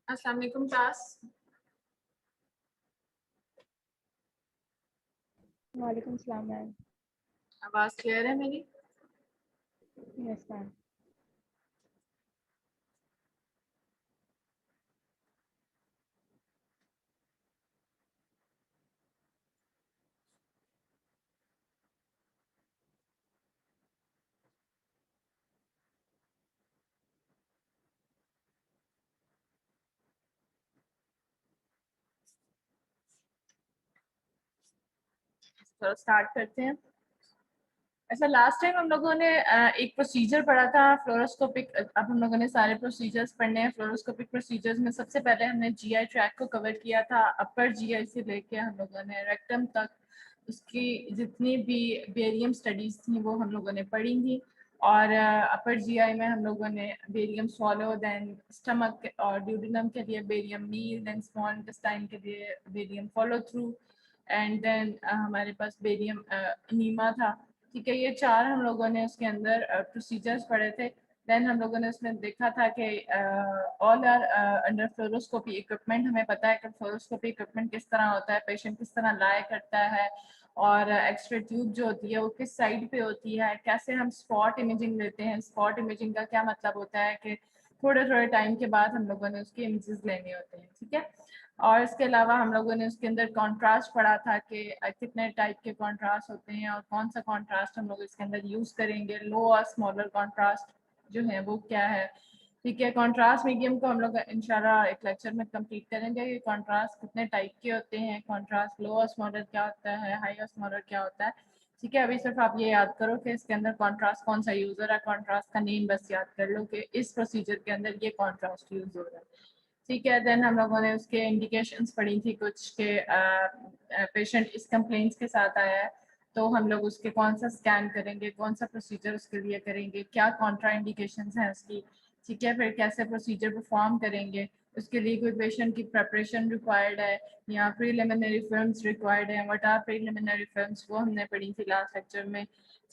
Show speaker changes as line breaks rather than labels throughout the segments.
अस्सलाम वालेकुम क्लास।
वालेकुम सलाम मैम।
आवाज़ क्लियर है मेरी?
Yes ma'am.
चलो स्टार्ट करते हैं। ऐसा लास्ट टाइम हम लोगों ने एक प्रोसीजर पढ़ा था फ्लोरोस्कोपिक। अब हम लोगों ने सारे प्रोसीजर्स पढ़ने हैं। फ्लोरोस्कोपिक प्रोसीजर्स में सबसे पहले हमने जीआई ट्रैक को कवर किया था। अपर जीआई से लेके हम लोगों ने रेक्टम तक उसकी जितनी भी बेरियम स्टडीज थी वो हम लोगों ने पढ़ी थी। और अपर जीआई में हम लोगों ने बेरियम स्वॉलो, देन स्टमक और ड्यूडिनम के लिए barium meal, then small intestine के लिए barium follow through, and then हमारे पास बेरियम नीमा था। ठीक है, ये चार हम लोगों ने उसके अंदर प्रोसीजर्स पढ़े थे। देन हम लोगों ने उसमें देखा था कि all are under fluoroscopy equipment. हमें पता है कि फ्लोरोस्कोपी इक्विपमेंट किस तरह होता है, पेशेंट किस तरह लाए करता है, और एक्सरे ट्यूब जो होती है वो किस साइड पे होती है, कैसे हम स्पॉट इमेजिंग लेते हैं। स्पॉट इमेजिंग का क्या मतलब होता है कि थोड़े थोड़े टाइम के बाद हम लोगों ने उसके इमेजेस लेने होते हैं। ठीक है, और इसके अलावा हम लोगों ने उसके अंदर कॉन्ट्रास्ट पढ़ा था कि कितने टाइप के कॉन्ट्रास्ट होते हैं और कौन सा कॉन्ट्रास्ट हम लोग इसके अंदर यूज करेंगे। लो और स्मॉलर कॉन्ट्रास्ट जो है वो क्या है। ठीक है, कॉन्ट्रास्ट मीडियम को हम लोग इंशाल्लाह एक लेक्चर में कंप्लीट करेंगे कि कॉन्ट्रास्ट कितने टाइप के होते हैं, कॉन्ट्रास्ट लो और स्मॉलर क्या होता है, हाई और स्मॉलर क्या होता है। ठीक है, अभी सिर्फ आप ये याद करो कि इसके अंदर कॉन्ट्रास्ट कौन सा यूज हो रहा है, कॉन्ट्रास्ट का नेम बस याद कर लो कि इस प्रोसीजर के अंदर ये कॉन्ट्रास्ट यूज हो रहा है। ठीक है, देन हम लोगों ने उसके इंडिकेशंस पढ़ी थी कुछ के पेशेंट इस कंप्लेंट्स के साथ आया है तो हम लोग उसके कौन सा स्कैन करेंगे, कौन सा प्रोसीजर उसके लिए करेंगे, क्या कॉन्ट्रा इंडिकेशंस हैं उसकी। ठीक है, फिर कैसे प्रोसीजर परफॉर्म करेंगे, उसके लिए कोई पेशेंट की प्रेपरेशन रिक्वायर्ड है या प्रीलिमिनरी फिल्म्स रिक्वायर्ड है, व्हाट आर प्रीलिमिनरी फिल्म्स, वो हमने पढ़ी थी लास्ट लेक्चर में।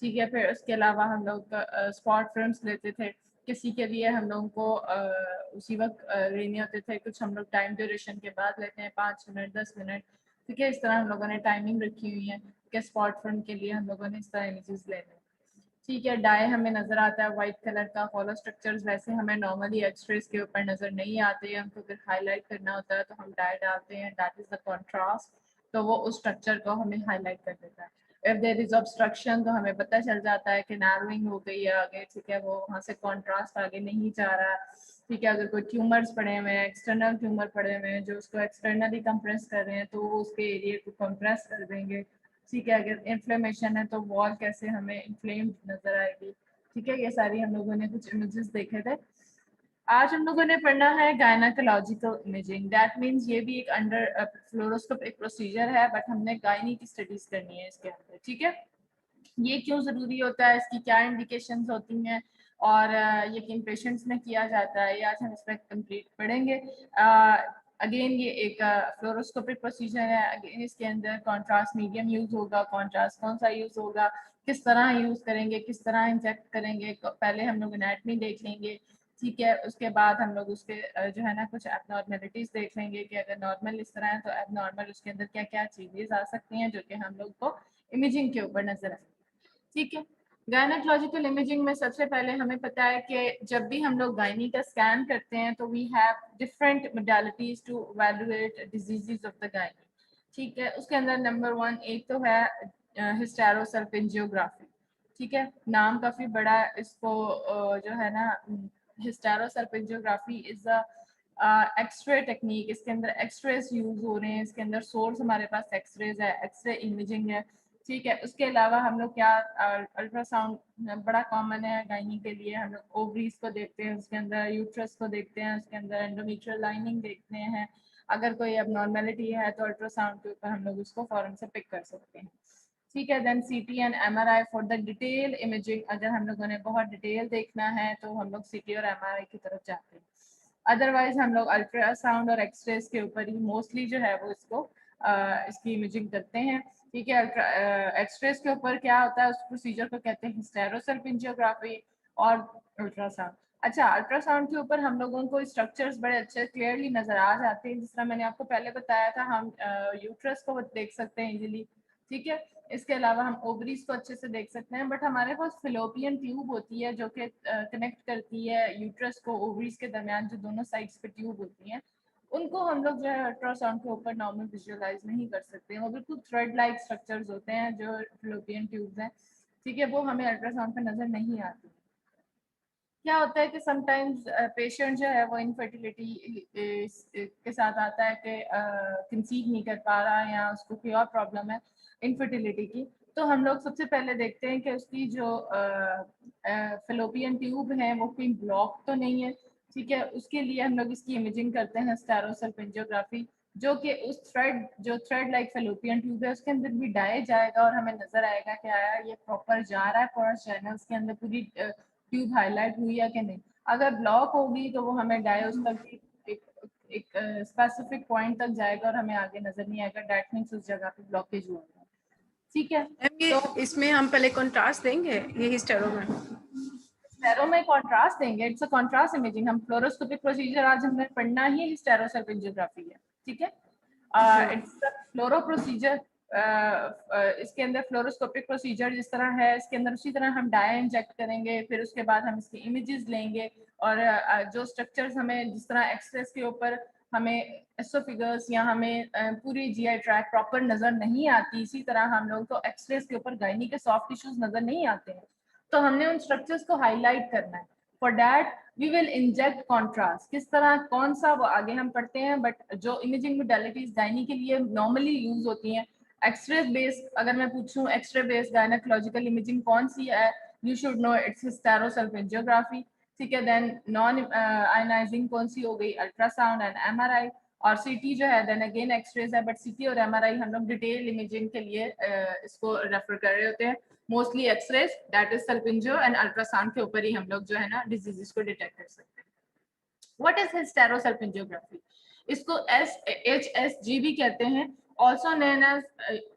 ठीक है, फिर उसके अलावा हम लोग स्पॉट फिल्म्स लेते थे। किसी के लिए हम लोगों को उसी वक्त लेने होते थे, कुछ हम लोग टाइम ड्यूरेशन के बाद लेते हैं, 5 मिनट 10 मिनट। ठीक है, इस तरह हम लोगों ने टाइमिंग रखी हुई है कि स्पॉट फिल्म के लिए हम लोगों ने इस तरह इमेजेस लेने हैं। ठीक है, डाई हमें नजर आता है वाइट कलर का। फॉलो स्ट्रक्चर्स वैसे हमें नॉर्मली एक्सरेज के ऊपर नजर नहीं आते हैं, हमको अगर हाईलाइट करना होता है तो हम डाई डालते हैं, दैट इज द कॉन्ट्रास्ट। तो वो उस स्ट्रक्चर को हमें हाईलाइट कर देता है। इफ देयर इज ऑब्स्ट्रक्शन तो हमें पता चल जाता है कि नैरोइंग हो गई है आगे। ठीक है, वो वहाँ से कॉन्ट्रास्ट आगे नहीं जा रहा। ठीक है, अगर कोई ट्यूमर्स पड़े हुए हैं, एक्सटर्नल ट्यूमर पड़े हुए हैं जो उसको एक्सटर्नली कंप्रेस कर रहे हैं तो वो उसके एरिया को कंप्रेस कर देंगे। ठीक है, अगर इन्फ्लेमेशन है तो वॉल कैसे हमें इन्फ्लेम्ड नजर आएगी। ठीक है, ये सारी हम लोगों ने कुछ इमेजेस देखे थे। आज हम लोगों ने पढ़ना है गायनाकोलॉजिकल इमेजिंग। दैट मीन्स ये भी एक अंडर फ्लोरोस्कोप एक प्रोसीजर है, बट हमने गायनी की स्टडीज करनी है इसके अंदर। ठीक है, ये क्यों ज़रूरी होता है, इसकी क्या इंडिकेशंस होती हैं और ये किन पेशेंट्स में किया जाता है, ये आज हम इस पर कंप्लीट पढ़ेंगे। अगेन ये एक फ्लोरोस्कोपिक प्रोसीजर है। अगेन इसके अंदर कॉन्ट्रास्ट मीडियम यूज होगा। कॉन्ट्रास्ट कौन सा यूज होगा, किस तरह यूज करेंगे, किस तरह इंजेक्ट करेंगे, पहले हम लोग एनाटमी देख लेंगे। ठीक है, उसके बाद हम लोग उसके जो है ना कुछ एबनॉर्मेलिटीज देख लेंगे कि अगर नॉर्मल इस तरह है तो एबनॉर्मल उसके अंदर क्या क्या चीजें आ सकती हैं जो कि हम लोग को इमेजिंग के ऊपर नजर आए। ठीक है, गायनेकोलॉजिकल इमेजिंग में सबसे पहले हमें पता है कि जब भी हम लोग गायनी का स्कैन करते हैं तो we have different modalities to evaluate diseases of the gynae. ठीक है, उसके अंदर नंबर 1 एक तो है हिस्टेरोसल्फिंजियोग्राफी। ठीक है, नाम काफी बड़ा है इसको जो है ना हिस्टेरोसल्फिंजियोग्राफी इज अ एक्सरे टेक्निक। इसके अंदर एक्सरेज यूज हो रहे हैं, इसके अंदर सोर्स हमारे पास एक्सरेज है, एक्सरे इमेजिंग है। ठीक है, उसके अलावा हम लोग क्या अल्ट्रासाउंड बड़ा कॉमन है गायनी के लिए। हम लोग ओवरीज को देखते हैं, उसके अंदर यूट्रस को देखते हैं, उसके अंदर एंडोमेट्रियल लाइनिंग देखते हैं। अगर कोई अबनॉर्मेलिटी है तो अल्ट्रासाउंड के ऊपर हम लोग उसको फौरन से पिक कर सकते हैं। ठीक है, देन सीटी and MRI for the detail imaging. अगर हम लोगों ने बहुत डिटेल देखना है तो हम लोग सीटी और एमआरआई की तरफ जाते हैं। अदरवाइज हम लोग अल्ट्रासाउंड और एक्सरेज के ऊपर ही मोस्टली जो है वो इसकी इमेजिंग करते हैं। ठीक है, एक्सरेज के ऊपर क्या होता है उस प्रोसीजर को कहते हैं हिस्टेरोसल्फिंजियोग्राफी और अल्ट्रासाउंड। अच्छा, अल्ट्रासाउंड के ऊपर हम लोगों को स्ट्रक्चर्स बड़े अच्छे क्लियरली नजर आ जाते हैं। जिस तरह मैंने आपको पहले बताया था, हम यूट्रस को देख सकते हैं इजीली, ठीक है। इसके अलावा हम ओवरीज को अच्छे से देख सकते हैं, बट हमारे पास फिलोपियन ट्यूब होती है जो कि कनेक्ट करती है यूट्रस को ओवरीज के दरमियान, जो दोनों साइड्स पे ट्यूब होती हैं, उनको हम लोग जो है अल्ट्रासाउंड के ऊपर नॉर्मल विजुअलाइज नहीं कर सकते हैं। वो बिल्कुल थ्रेड लाइक स्ट्रक्चर्स होते हैं जो फिलोपियन ट्यूब्स हैं, ठीक है, वो हमें अल्ट्रासाउंड पे नजर नहीं आती। क्या होता है कि समटाइम्स पेशेंट जो है वो इनफर्टिलिटी के साथ आता है कि कंसीव नहीं कर पा रहा है या उसको कोई और प्रॉब्लम है इनफर्टिलिटी की, तो हम लोग सबसे पहले देखते हैं कि उसकी जो फेलोपियन ट्यूब है वो कोई ब्लॉक तो नहीं है, ठीक है। उसके लिए हम लोग इसकी इमेजिंग करते हैं स्टेरोसल्फिंजियोग्राफी, जो कि उस थ्रेड लाइक फेलोपियन ट्यूब है उसके अंदर भी डाया जाएगा और हमें नजर आएगा कि आया ये प्रॉपर जा रहा है पोरस चैनल्स के अंदर, पूरी ट्यूब हाईलाइट हुई है कि नहीं। अगर ब्लॉक होगी तो वो हमें डाय उस तक एक स्पेसिफिक पॉइंट तक जाएगा और हमें आगे नजर नहीं आएगा, दैट मींस उस जगह पे ब्लॉकेज हुआ है, ठीक है।
ये
तो
इसमें हम पहले कॉन्ट्रास्ट देंगे ये हिस्टेरो में।
हिस्टेरो में कॉन्ट्रास्ट देंगे, इट्स अ कॉन्ट्रास्ट इमेजिंग। हम फ्लोरोस्कोपिक प्रोसीजर आज हमने पढ़ना ही हिस्टेरोसल्फिंजियोग्राफी है, ठीक है। It's a fluoro procedure. इसके अंदर फ्लोरोस्कोपिक प्रोसीजर जिस तरह है इसके अंदर उसी तरह हम डाया इंजेक्ट करेंगे, फिर उसके बाद हम इसकी इमेजेस लेंगे और जो स्ट्रक्चर्स हमें जिस तरह एक्सरेस के ऊपर हमें एसोफिगस या हमें पूरी जीआई ट्रैक प्रॉपर नजर नहीं आती, इसी तरह हम लोग को एक्सरेस के ऊपर गायनी के सॉफ्ट टिश्यूज नजर नहीं आते हैं, तो हमने उन स्ट्रक्चर्स को हाईलाइट करना है। For that we will inject contrast. किस तरह, कौन सा, वो आगे हम पढ़ते हैं, बट जो इमेजिंग मोडेलिटीज गायनी के लिए नॉर्मली यूज होती हैं, एक्सरे बेस्ड, अगर मैं पूछूं एक्सरे बेस्ड गायनेकोलॉजिकल इमेजिंग कौन सी है, यू शुड नो इट्स हिस्टेरोसल्फिंजियोग्राफी, ठीक है। देन नॉन आयनाइजिंग कौन सी हो गई, अल्ट्रासाउंड एंड एमआरआई, और सीटी जो है देन अगेन एक्सरेज है, बट सीटी और एमआरआई हम लोग डिटेल इमेजिंग के लिए इसको रेफर कर रहे होते हैं। Mostly x rays that is salpingo and ultrasound के ऊपर ही हम लोग जो है ना डिजीजेस को डिटेक्ट कर सकते हैं। What is hysterosalpingography? इसको HSG भी कहते हैं, also known as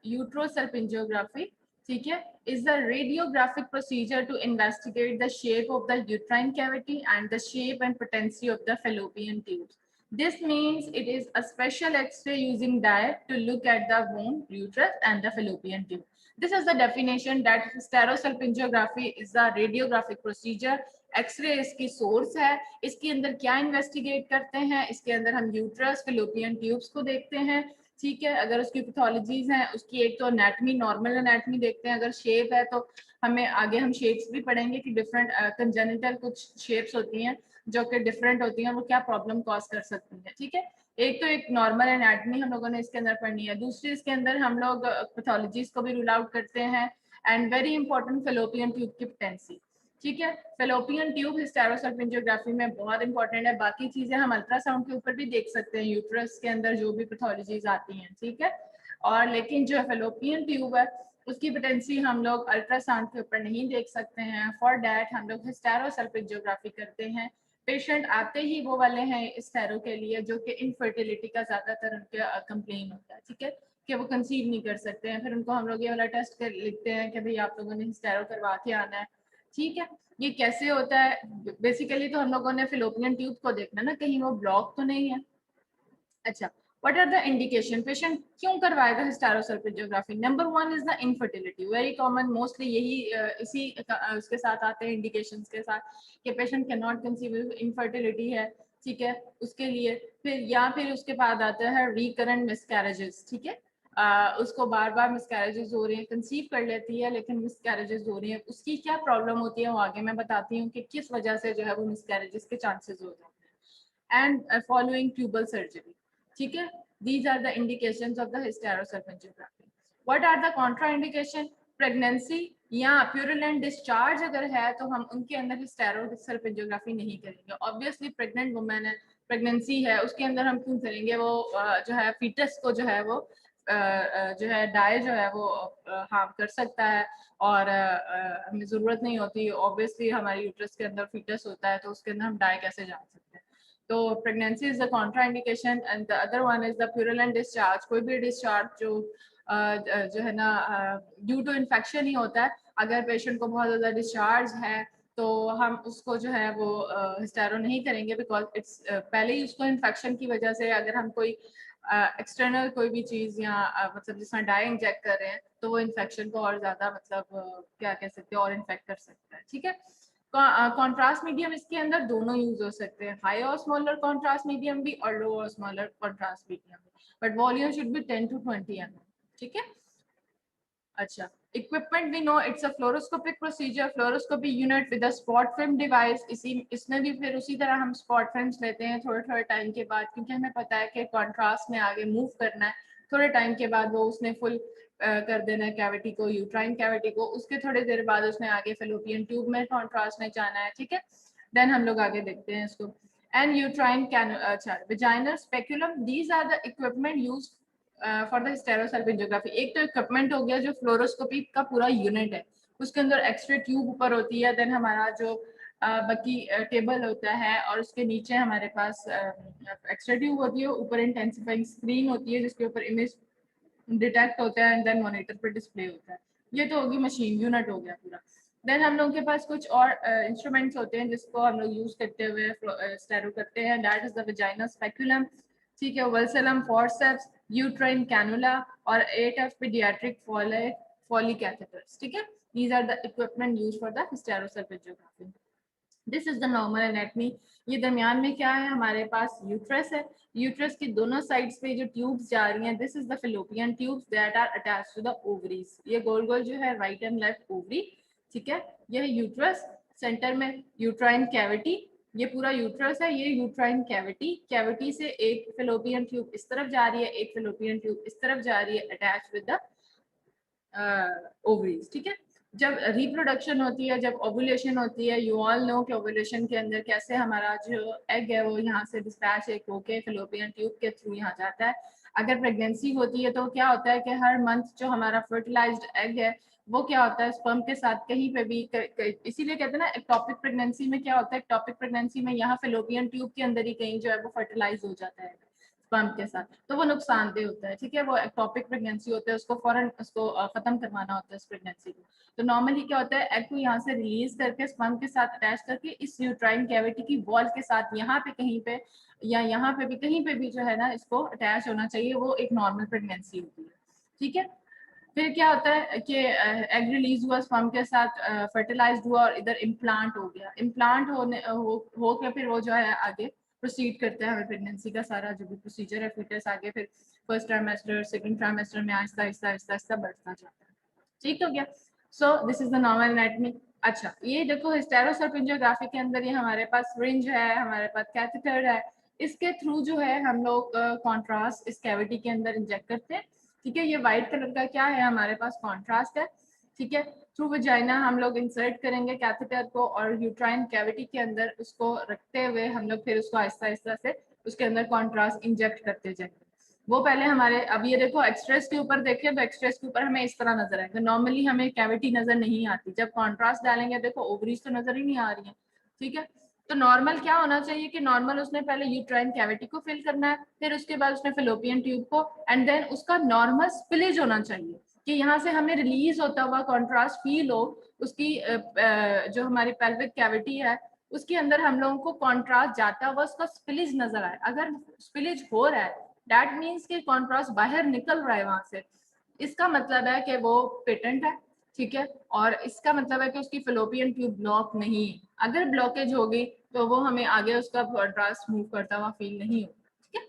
uterosalpingiography, ठीक है, is the radiographic procedure to investigate the shape of the uterine cavity and the shape and potency of the fallopian tubes. This means it is a special X-ray using dye to look at the womb, uterus, and the fallopian tube. This is the definition that stereosalpingiography is a radiographic procedure. X ray इसकी source है, इसके अंदर क्या investigate करते हैं, इसके अंदर हम यूट्रस, फेलोपियन ट्यूब्स को देखते हैं, ठीक है। अगर उसकी पैथोलॉजीज हैं, उसकी एक तो एनाटमी, नॉर्मल एनाटमी देखते हैं, अगर शेप है तो हमें आगे हम शेप्स भी पढ़ेंगे कि डिफरेंट कंजेनिटल कुछ शेप्स होती हैं जो कि डिफरेंट होती हैं, वो क्या प्रॉब्लम कॉज कर सकती हैं, ठीक है। एक तो एक नॉर्मल एनाटमी हम लोगों ने इसके अंदर पढ़नी है, दूसरी इसके अंदर हम लोग पैथोलॉजीज को भी रूल आउट करते हैं, and very important fallopian tube की पोटेंसी, ठीक है। फेलोपियन ट्यूब हिस्टेरोसल्फिंजियोग्राफी में बहुत इंपॉर्टेंट है। बाकी चीजें हम अल्ट्रासाउंड के ऊपर भी देख सकते हैं, यूट्रस के अंदर जो भी पैथोलॉजीज आती हैं, ठीक है। और लेकिन जो फेलोपियन ट्यूब है उसकी पोटेंसी हम लोग अल्ट्रासाउंड के ऊपर नहीं देख सकते हैं। फॉर डैट हम लोग हिस्टेरोसल्फिंजियोग्राफी करते हैं। पेशेंट आते ही वो वाले हैं इस थेरो के लिए जो कि इनफर्टिलिटी का ज्यादातर उनके कंप्लेन होता है, ठीक है, कि वो कंसीव नहीं कर सकते हैं। फिर उनको हम लोग ये वाला टेस्ट कर लिखते हैं कि भाई आप लोगों ने हिस्टेरो करवा के आना है, ठीक है। ये कैसे होता है? बेसिकली तो हम लोगों ने फिलोपियन ट्यूब को देखना ना, कहीं वो ब्लॉक तो नहीं है। अच्छा, what are the indication? Patient क्यों करवाएगा hysterosalpingography? Number 1 is the infertility, very common, mostly यही इसी उसके साथ आते हैं इंडिकेशंस के साथ कि patient can not conceive, infertility है, ठीक है, उसके लिए। फिर उसके बाद आता है रिकरेंट मिसकैरेजेस, ठीक है, उसको बार बार मिसकैरेजेस हो रही है, कंसीव कर लेती है लेकिन मिसकैरेजेस हो रही है, उसकी क्या प्रॉब्लम होती है वो आगे मैं बताती हूँ कि किस वजह से जो है वो मिसकैरेजेस के चांसेस हो जाते हैं। एंड फॉलोइंग ट्यूबल सर्जरी, ठीक है, these are the indications of the hysterosalpingiography. What are the contraindication? Pregnancy या प्यूरिलेंट डिस्चार्ज अगर है तो हम उनके अंदर हिस्टेरोसल्फिंजियोग्राफी नहीं करेंगे। ऑब्वियसली प्रेग्नेंट वुमेन है, प्रेगनेंसी है, उसके अंदर हम क्यों करेंगे? वो जो है फीटस को जो है वो जो है डाई जो है वो हार्म कर सकता है और हमें ज़रूरत नहीं होती। ऑब्वियसली हमारे यूट्रस के अंदर फीटस होता है तो उसके अंदर हम डाई कैसे जान सकते हैं? तो pregnancy is the contraindication and the other one is the purulent discharge. कोई भी डिस्चार्ज जो है ना ड्यू टू इन्फेक्शन ही होता है। अगर पेशेंट को बहुत ज़्यादा डिस्चार्ज है तो हम उसको जो है वो हिस्टेरो नहीं करेंगे, बिकॉज इट्स पहले ही उसको इन्फेक्शन की वजह से अगर हम कोई एक्सटर्नल कोई भी चीज़ या मतलब जिसमें डाई इंजेक्ट कर रहे हैं तो वो इन्फेक्शन को और ज़्यादा मतलब क्या कह सकते हैं और इन्फेक्ट कर सकता है। ठीक है, कॉन्ट्रास्ट मीडियम इसके अंदर दोनों यूज हो सकते हैं, हाई ऑस्मोलर कॉन्ट्रास्ट मीडियम भी और लो ऑस्मोलर कॉन्ट्रास्ट मीडियम भी, but volume should be 10 to 20 ml। ठीक है, अच्छा, equipment we know it's a fluoroscopic procedure, fluoroscopy unit with a spot film device. इसमें भी फिर उसी तरह हम स्पॉट फिल्म्स लेते हैं थोड़े थोड़े टाइम के बाद, क्योंकि हमें पता है कि कॉन्ट्रास्ट में आगे मूव करना है, थोड़े टाइम के बाद वो उसने फुल कर देना है कैविटी को, यूट्राइन कैविटी को, उसके थोड़ी देर बाद उसने आगे फेलोपियन ट्यूब में कॉन्ट्रास्ट में जाना है। ठीक है, देन हम लोग आगे देखते हैं इसको। एंड यूट्राइन कैन अच्छा vaginal speculum, these are the equipment use for the hysterosalpingography. एक तो इक्विपमेंट हो गया जो फ्लोरोस्कोपी का पूरा यूनिट है, उसके अंदर एक्सरे ट्यूब ऊपर होती है, देन हमारा जो बाकी टेबल होता है और उसके नीचे हमारे पास एक्सरे ट्यूब होती है, ऊपर इंटेंसिफाइंग स्क्रीन होती है जिसके ऊपर इमेज डिटेक्ट होता है एंड देन मॉनिटर पर डिस्प्ले होता है। ये तो होगी मशीन यूनिट हो गया पूरा। देन हम लोगों के पास कुछ और इंस्ट्रूमेंट्स होते हैं जिसको हम लोग यूज करते हुए स्टेरो करते हैं, that is the vaginal speculum. ठीक है, वल्सलम, फॉरसेप्स, यूट्राइन कैनुला और 8F पीडियाट्रिक फॉली कैथेटर्स। ठीक है, these are the equipment used for the hysterosalpingiography. This is the normal anatomy. ये दरमियान में क्या है, हमारे पास यूट्रस है, यूट्रस की दोनों साइड्स पे जो ट्यूब्स जा रही हैं, this is the Fallopian tubes that are attached to the ovaries. ये गोल गोल जो है राइट एंड लेफ्ट ओवरी। ठीक है, ये है यूट्रस, सेंटर में यूट्राइन कैविटी, ये पूरा यूट्रस है, ये यूट्राइन कैविटी, कैविटी से एक फेलोपियन ट्यूब इस तरफ जा रही है, एक फेलोपियन ट्यूब इस तरफ जा रही है, अटैच विद द ओवरीज। ठीक है, जब रिप्रोडक्शन होती है, जब ओवुलेशन होती है, यू ऑल नो कि ओवुलेशन के अंदर कैसे हमारा जो एग है वो यहाँ से डिस्पैच एक होके फेलोपियन ट्यूब के थ्रू यहाँ जाता है। अगर प्रेगनेंसी होती है तो क्या होता है कि हर मंथ जो हमारा फर्टिलाइज्ड एग है वो क्या होता है स्पर्म के साथ कहीं पे भी इसीलिए कहते हैं ना एक्टोपिक प्रेगनेंसी में क्या होता है, एक्टोपिक प्रेगनेंसी में यहाँ फेलोपियन ट्यूब के अंदर ही कहीं जो है वो फर्टिलाइज हो जाता है स्पर्म के साथ, तो वो नुकसानदेह होता है। ठीक है, वो एक्टोपिक प्रेगनेंसी होता है, उसको फौरन उसको खत्म करवाना होता है इस प्रेगनेंसी को। तो नॉर्मली क्या होता है, एग को यहाँ से रिलीज करके स्पर्म के साथ अटैच करके इस यूट्राइन कैविटी की वॉल के साथ यहाँ पे कहीं पे या यहाँ पे भी कहीं पे भी जो है ना इसको अटैच होना चाहिए, वो एक नॉर्मल प्रेगनेंसी होती है। ठीक है, फिर क्या होता है कि एग रिलीज हुआ स्पर्म के साथ, फर्टिलाइज्ड हुआ और इधर इम्प्लांट हो गया, इम्प्लांट हो के फिर वो जो है आगे प्रोसीड करता है हमें प्रेगनेंसी का सारा जो भी प्रोसीजर है, फीटस आगे फिर फर्स्ट ट्राइमेस्टर सेकंड ट्राइमेस्टर में आहिस्ता आहिस्ता आहिस्ता आहिस्ता बढ़ता जाता है। ठीक हो गया, so this is the normal anatomy. अच्छा, ये देखो हिस्टेरोसल्फिंजियोग्राफी के अंदर ये हमारे पास सिरिंज है, हमारे पास कैथेटर है, इसके थ्रू जो है हम लोग कॉन्ट्रास्ट इस कैविटी के अंदर इंजेक्ट करते हैं। ठीक है, ये व्हाइट कलर का क्या है, हमारे पास कॉन्ट्रास्ट है। ठीक है, थ्रू वजाइना हम लोग इंसर्ट करेंगे कैथेटर को और यूट्राइन कैविटी के अंदर उसको रखते हुए हम लोग फिर उसको आहिस्ता आहिस्ता से उसके अंदर कॉन्ट्रास्ट इंजेक्ट करते जाएंगे। वो पहले हमारे, अब ये देखो एक्सट्रेस के ऊपर देखें तो एक्सट्रेस के ऊपर हमें इस तरह नजर आएगा, नॉर्मली हमें कैविटी नजर नहीं आती, जब कॉन्ट्रास्ट डालेंगे देखो ओवरीज तो नजर ही नहीं आ रही है। ठीक है, तो नॉर्मल क्या होना चाहिए कि नॉर्मल उसने पहले यूट्राइन कैविटी को फिल करना है, फिर उसके बाद उसने फेलोपियन ट्यूब को, एंड देन उसका नॉर्मल स्पिलेज होना चाहिए कि यहाँ से हमें रिलीज होता हुआ कॉन्ट्रास्ट फील हो, उसकी जो हमारी पेल्विक कैविटी है उसके अंदर हम लोगों को कॉन्ट्रास्ट जाता हुआ उसका स्पिलेज नजर आए। अगर स्पिलेज हो रहा है दैट मीन्स कि कॉन्ट्रास्ट बाहर निकल रहा है वहां से, इसका मतलब है कि वो पेटेंट है। ठीक है, और इसका मतलब है कि उसकी फेलोपियन ट्यूब ब्लॉक नहीं, अगर ब्लॉकेज होगी तो वो हमें आगे उसका कॉन्ट्रास्ट मूव करता हुआ फील नहीं होगा। ठीक है,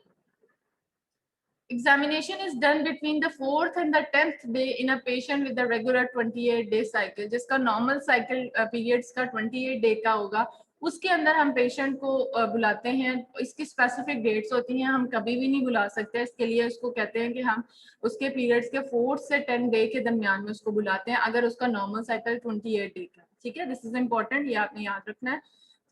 examination is done between the 4th and the 10th day in a patient with a regular 28-day cycle, जिसका normal cycle periods का 28 day का होगा, उसके अंदर हम पेशेंट को बुलाते हैं। इसकी स्पेसिफिक डेट्स होती हैं, हम कभी भी नहीं बुला सकते, इसके लिए उसको कहते हैं कि हम उसके पीरियड्स के 4 से 10 डे के दरमियान में उसको बुलाते हैं अगर उसका नॉर्मल साइकिल 28 डे का। ठीक है, दिस इज इम्पोर्टेंट, ये आपने याद रखना है।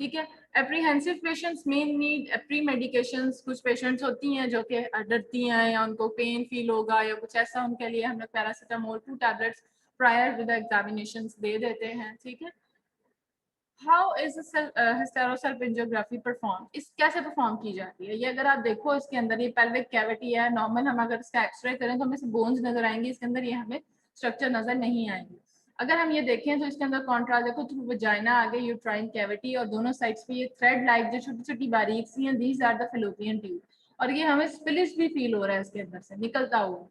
ठीक है, एप्रीहेंसिव पेशेंट्स में नीड प्री मेडिकेशंस, कुछ पेशेंट्स होती हैं जो कि डरती हैं या उनको पेन फील होगा या कुछ ऐसा, उनके लिए हम लोग paracetamol 2 tablets prior with examinations दे देते हैं। ठीक है, हाउ इज हिस्टेरोसल्फिंजियोग्राफी परफॉर्म, इस कैसे परफॉर्म की जाती है, ये अगर आप देखो इसके अंदर ये पेल्विक कैविटी है, नॉर्मल हम अगर इसका एक्सरे करें तो हमें बोन्स नजर आएंगे, इसके अंदर ये हमें स्ट्रक्चर नजर नहीं आएंगे। अगर हम ये देखें तो इसके अंदर कॉन्ट्रास्ट देखो, थ्रू वजाइना आगे यूट्राइन कैविटी और दोनों साइड्स पे ये थ्रेड लाइक जो छोटी छोटी बारीक सी हैं, these are the Fallopian tube. और ये हमें स्पिलिश भी फील हो रहा है इसके अंदर से निकलता हुआ,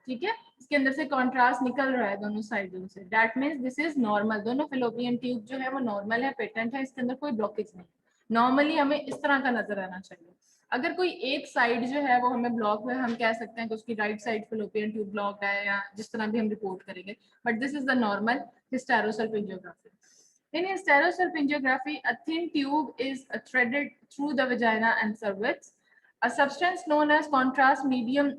ठीक है, इसके अंदर से कॉन्ट्रास्ट निकल रहा है दोनों साइडों से। That means this is normal, दोनों फेलोपियन ट्यूब जो है वो नॉर्मल है, पेटेंट है, इसके अंदर कोई ब्लॉकेज नहीं। नॉर्मली हमें इस तरह का नजर आना चाहिए। अगर कोई एक साइड जो है वो हमें ब्लॉक है, हम कह सकते हैं कि उसकी right side fallopian tube block है, या जिस तरह भी हम रिपोर्ट करेंगे, but this is the normal hysterosalpingiography. In hysterosalpingiography, a thin tube is threaded through the vagina and cervix. A substance known as contrast medium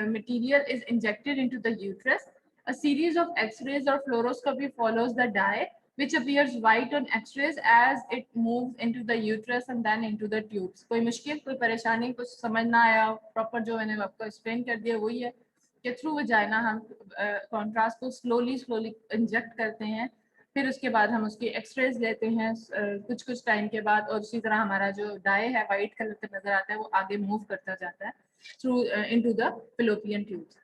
material is injected into the uterus. A series of X-rays or fluoroscopy follows the dye, which appears white on X-rays as it moves into the uterus and then into the tubes. कोई मुश्किल, कोई परेशानी, कुछ समझ ना आया? Proper जो मैंने आपको एक्सप्लेन कर दिया वही है कि थ्रू वजाइना हम कॉन्ट्रास्ट को स्लोली इंजेक्ट करते हैं, फिर उसके बाद हम उसकी एक्सरेज लेते हैं कुछ टाइम के बाद, और उसी तरह हमारा जो डाई है वाइट कलर का नजर आता है वो आगे मूव करता जाता है through into the fallopian tubes.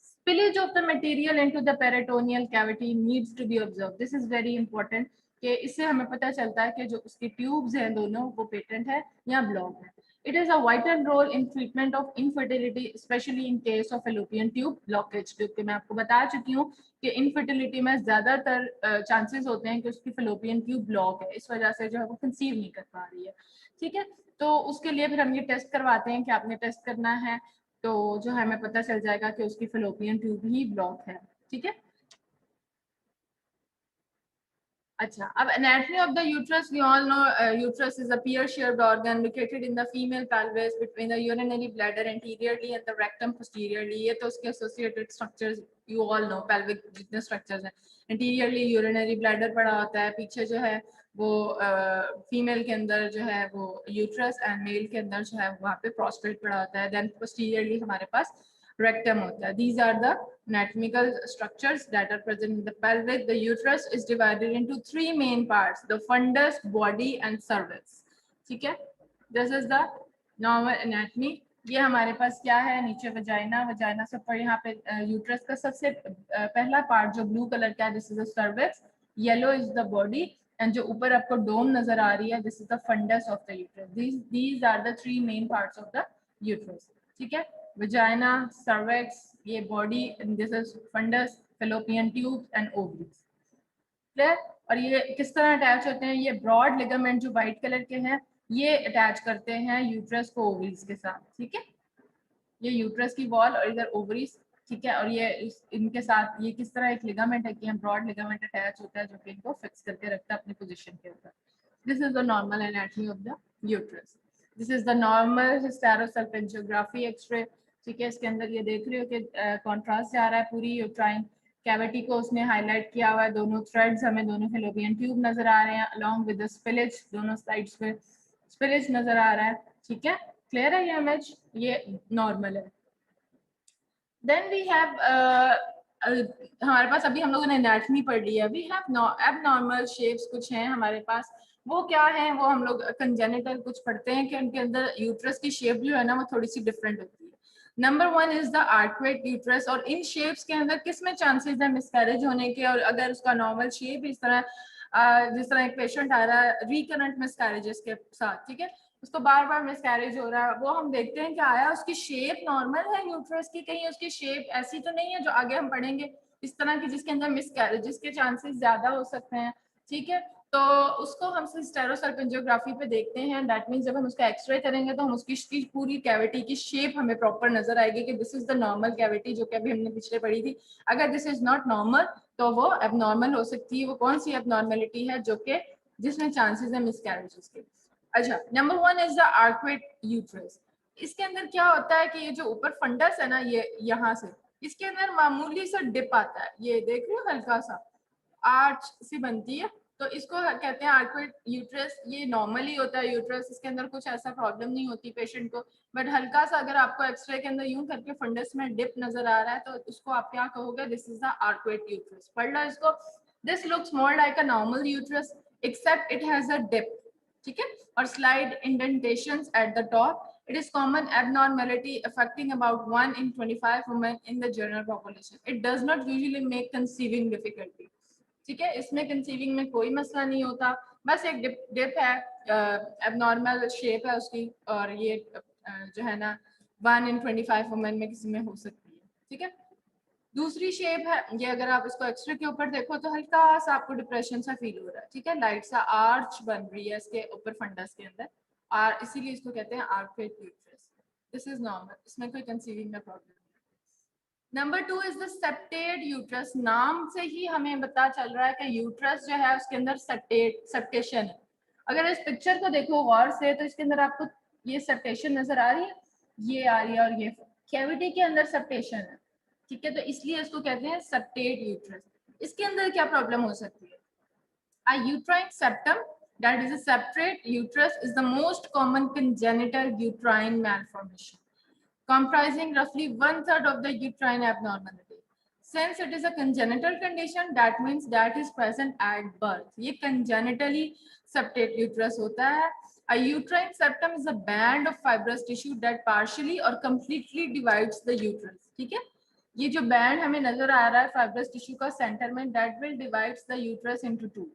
Spillage of the material into the peritoneal cavity needs to be observed. This is very important कि इससे हमें पता चलता है कि जो उसकी ट्यूब्स हैं दोनों वो पेटेंट है या ब्लॉक है. It is a vital role in treatment of infertility, especially in case of fallopian tube blockage. क्योंकि मैं आपको बता चुकी हूँ कि इनफर्टिलिटी में ज्यादातर चांसेस होते हैं कि उसकी fallopian tube ब्लॉक है, इस वजह से जो है वो कंसीव नहीं कर पा रही है, ठीक है. तो उसके लिए फिर हम ये टेस्ट करवाते हैं कि आपने टेस्ट करना है, तो जो है हमें पता चल जाएगा कि उसकी fallopian tube ही ब्लॉक है, ठीक है. अच्छा, अब anatomy of the uterus, we all know uterus is a pear-shaped organ located in the female pelvis between the urinary bladder anteriorly and the rectum posteriorly. ये तो उसके associated structures you all know, pelvic जितने structures हैं. Anteriorly urinary bladder पड़ा होता है, पीछे जो है वो फीमेल के अंदर जो है वो यूट्रस एंड मेल के अंदर जो है वहाँ पे प्रोस्टेट पड़ा होता है. देन पोस्टीरियरली हमारे पास rectum होता है. These are the anatomical structures that are present in the pelvic. The uterus is divided into three main parts: the fundus, body, and cervix. ठीक है? This is the normal anatomy. ये हमारे पास क्या है? नीचे वजाइना, वजाइना से ऊपर यहाँ पे यूट्रस का सबसे पहला पार्ट जो ब्लू कलर का है, this is the cervix. Yellow is the body, and जो ऊपर आपको डोम नजर आ रही है, this is the fundus of the uterus. these are the three main parts of the uterus. ठीक है? vagina, cervix, ये body, and this is fundus, fallopian tubes and ovaries. Clear? और ये किस तरह अटैच होते हैं? ये ब्रॉड लिगामेंट जो व्हाइट कलर के हैं ये अटैच करते हैं यूट्रस को ओवरीज के साथ, ठीक है. ये यूट्रस की वॉल और इधर ओवरीज, ठीक है. और ये इनके साथ ये किस तरह एक लिगामेंट है कि ब्रॉड लिगामेंट अटैच होता है जो कि इनको फिक्स करके रखता है अपनी पोजीशन के ऊपर. This is the normal anatomy of the uterus. This is the normal hysterosalpingiography X-ray, ठीक है. इसके अंदर ये देख रहे हो कि कॉन्ट्रास्ट जा रहा है, पूरी यूट्राइन कैविटी को उसने हाईलाइट किया हुआ है. दोनों थ्रेड्स हमें दोनों फेलोपियन ट्यूब नजर आ रहे हैं अलोंग विद द स्पिलेज, दोनों साइड्स पे स्पिलेज नजर आ रहा है, ठीक है. क्लियर है ये इमेज? ये नॉर्मल है. देन वी हैव हमारे पास अभी हम लोगों ने एनाटॉमी पढ़ ली है. वी हैव एबनॉर्मल शेप्स कुछ हैं हमारे पास. वो क्या है? वो हम लोग कंजेनिटल कुछ पढ़ते हैं कि उनके अंदर यूट्रस की शेप जो है ना वो थोड़ी सी डिफरेंट होती है. Number 1 is the arcuate uterus. और इन शेप्स के अंदर किस में चांसेस है मिसकैरेज होने के? और अगर उसका नॉर्मल शेप इस तरह जिस तरह एक पेशेंट आ रहा है रिकरेंट मिसकैरेजेस के साथ, ठीक है, उसको बार बार मिसकैरेज हो रहा है, वो हम देखते हैं कि आया उसकी शेप नॉर्मल है यूट्रस की, कहीं उसकी शेप ऐसी तो नहीं है जो आगे हम पढ़ेंगे इस तरह की जिसके अंदर मिसकैरेजेस के चांसेस ज्यादा हो सकते हैं, ठीक है. तो उसको हम hysterosalpingiography पे देखते हैं. दैट मीन्स जब हम उसका एक्सरे करेंगे तो हम उसकी पूरी कैविटी की शेप हमें प्रॉपर नजर आएगी कि this is the normal cavity जो कि अभी हमने पिछले पढ़ी थी. अगर दिस इज नॉट नॉर्मल तो वो एबनॉर्मल हो सकती है. वो कौन सी एबनॉर्मेलिटी है जो कि जिसमें चांसेस है मिसकैरेजेस के? अच्छा, number 1 is the arcuate uterus. इसके अंदर क्या होता है कि ये जो ऊपर फंडस है ना, ये यहाँ से इसके अंदर मामूली सा डिप आता है. ये देख रहे हो हल्का सा आर्च सी बनती है, तो इसको कहते हैं आर्क्वेट यूट्रस. ये नॉर्मली होता है यूट्रस, इसके अंदर कुछ ऐसा प्रॉब्लम नहीं होती पेशेंट को, बट हल्का सा अगर आपको एक्सरे के अंदर यूं करके फंडस में डिप नजर आ रहा है तो उसको आप क्या कहोगे? This is the arcuate uterus. पढ़ लो इसको. This looks more like a normal uterus except it has a dip, ठीक है, और slight indentations at the top. It is common abnormality affecting about 1 in 25 women in the general population. It does not usually make conceiving difficulty. ठीक है, इसमें conceiving में कोई मसला नहीं होता, बस एक डिप है, एबनॉर्मल शेप है उसकी, और ये जो है ना 1 in 25 वुमेन में किसी में हो सकती है। ठीक है, दूसरी शेप है ये, अगर आप इसको एक्सरे के ऊपर देखो तो हल्का सा आपको डिप्रेशन सा फील हो रहा है। ठीक है, लाइट सा आर्च बन रही है इसके ऊपर फंडस के अंदर, और इसीलिए इसको कहते हैं arcuate uterus. This is normal, इसमें कोई कंसीविंग में प्रॉब्लम नहीं। Number 2 is the septate uterus. नाम से ही हमें पता चल रहा है कि यूट्रस जो है उसके अंदर सेप्टेशन है। अगर इस पिक्चर को देखो गौर से तो इसके अंदर आपको ये सेप्टेशन नजर आ रही है, ये आ रही है, और ये कैविटी के अंदर सेप्टेशन है। ठीक है, तो इसलिए इसको कहते हैं सेप्टेड यूट्रस। इसके अंदर क्या प्रॉब्लम हो सकती है? A uterine septum, that is a separate uterus, is the most common congenital uterine malformation, comprising roughly 1/3 of the uterine abnormality. Since it is a congenital condition, that means that is present at birth. ये congenitally septate uterus होता है। A uterine septum is a band of fibrous tissue that partially or completely divides the uterus. ठीक है, ये जो band हमें नजर आ रहा है फाइब्रस टिश्यू का सेंटर में, that will divides the uterus into two.